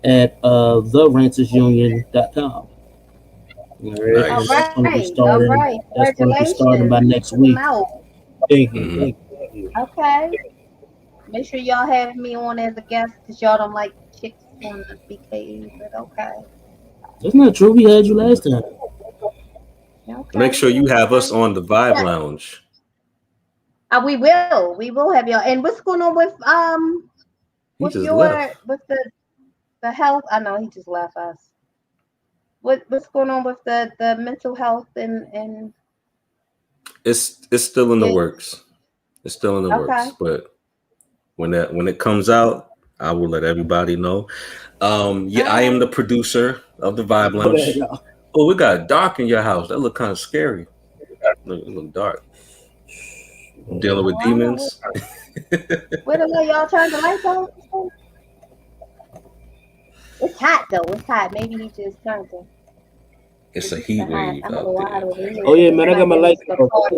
S2: at therantersunion.com. All right, and
S1: Nice.
S2: that's going to be
S3: All right.
S2: starting. That's going to be starting
S3: Congratulations.
S2: by next
S3: Check them
S2: week.
S3: out.
S2: Thank you,
S1: Hmm.
S2: thank you, thank you.
S3: Okay. Make sure y'all have me on as a guest because y'all don't like chicks on the BKE, but okay.
S2: That's not true. We had you last time.
S1: Make
S3: Okay.
S1: sure you have us
S3: Okay.
S1: on the Vibe
S3: Yeah.
S1: Lounge.
S3: We will. We will have y'all. And what's going on
S1: He
S3: with
S1: just
S3: your
S1: left.
S3: with the health? I know he just left us. What's going on with the mental health and
S1: It's still in the
S3: yeah.
S1: works. It's still in the
S3: Okay.
S1: works, but when it comes out, I will let everybody know.
S3: All
S1: Yeah, I am
S3: right.
S1: the producer of the Vibe
S2: Go ahead,
S1: Lounge.
S2: y'all.
S1: Oh, we got dark in your house. That look kind of scary. It look dark. Dealing with
S3: Oh, I know.
S1: demons.
S3: Where the hell y'all turn the lights on? It's hot though. It's hot. Maybe he just turned it.
S1: It's a
S3: It's the
S1: heat
S3: hot.
S1: wave
S3: I'm a little
S1: out
S3: hot
S1: there.
S3: over here.
S2: Oh yeah,
S3: It
S2: man, I got
S3: might
S2: my
S3: be
S2: lights
S3: just the
S2: off.
S3: car.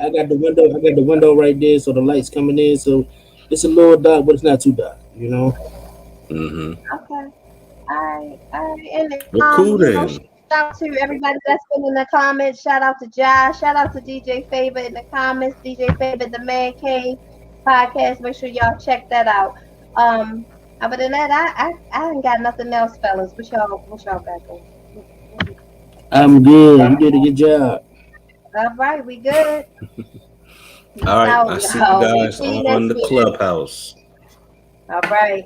S2: I got the window. I got the window right there, so the lights coming in. So it's a little dark, but it's not too dark. You know.
S1: Mm-hmm.
S3: Okay. All right. And
S1: Well, cool
S3: shout
S1: then.
S3: out to everybody that's been in the comments. Shout out to Josh. Shout out to DJ Favor in the comments. DJ Favor, the Man Cave podcast. Make sure y'all check that out. Um, other than that, I ain't got nothing else, fellas. What y'all got going? What we
S2: I'm good. You did a good job.
S3: All right, we good.
S1: All
S3: Peace
S1: right.
S3: out,
S1: I see you
S3: y'all. We
S1: guys
S3: see you
S1: on
S3: next
S1: the
S3: week.
S1: clubhouse.
S3: All right.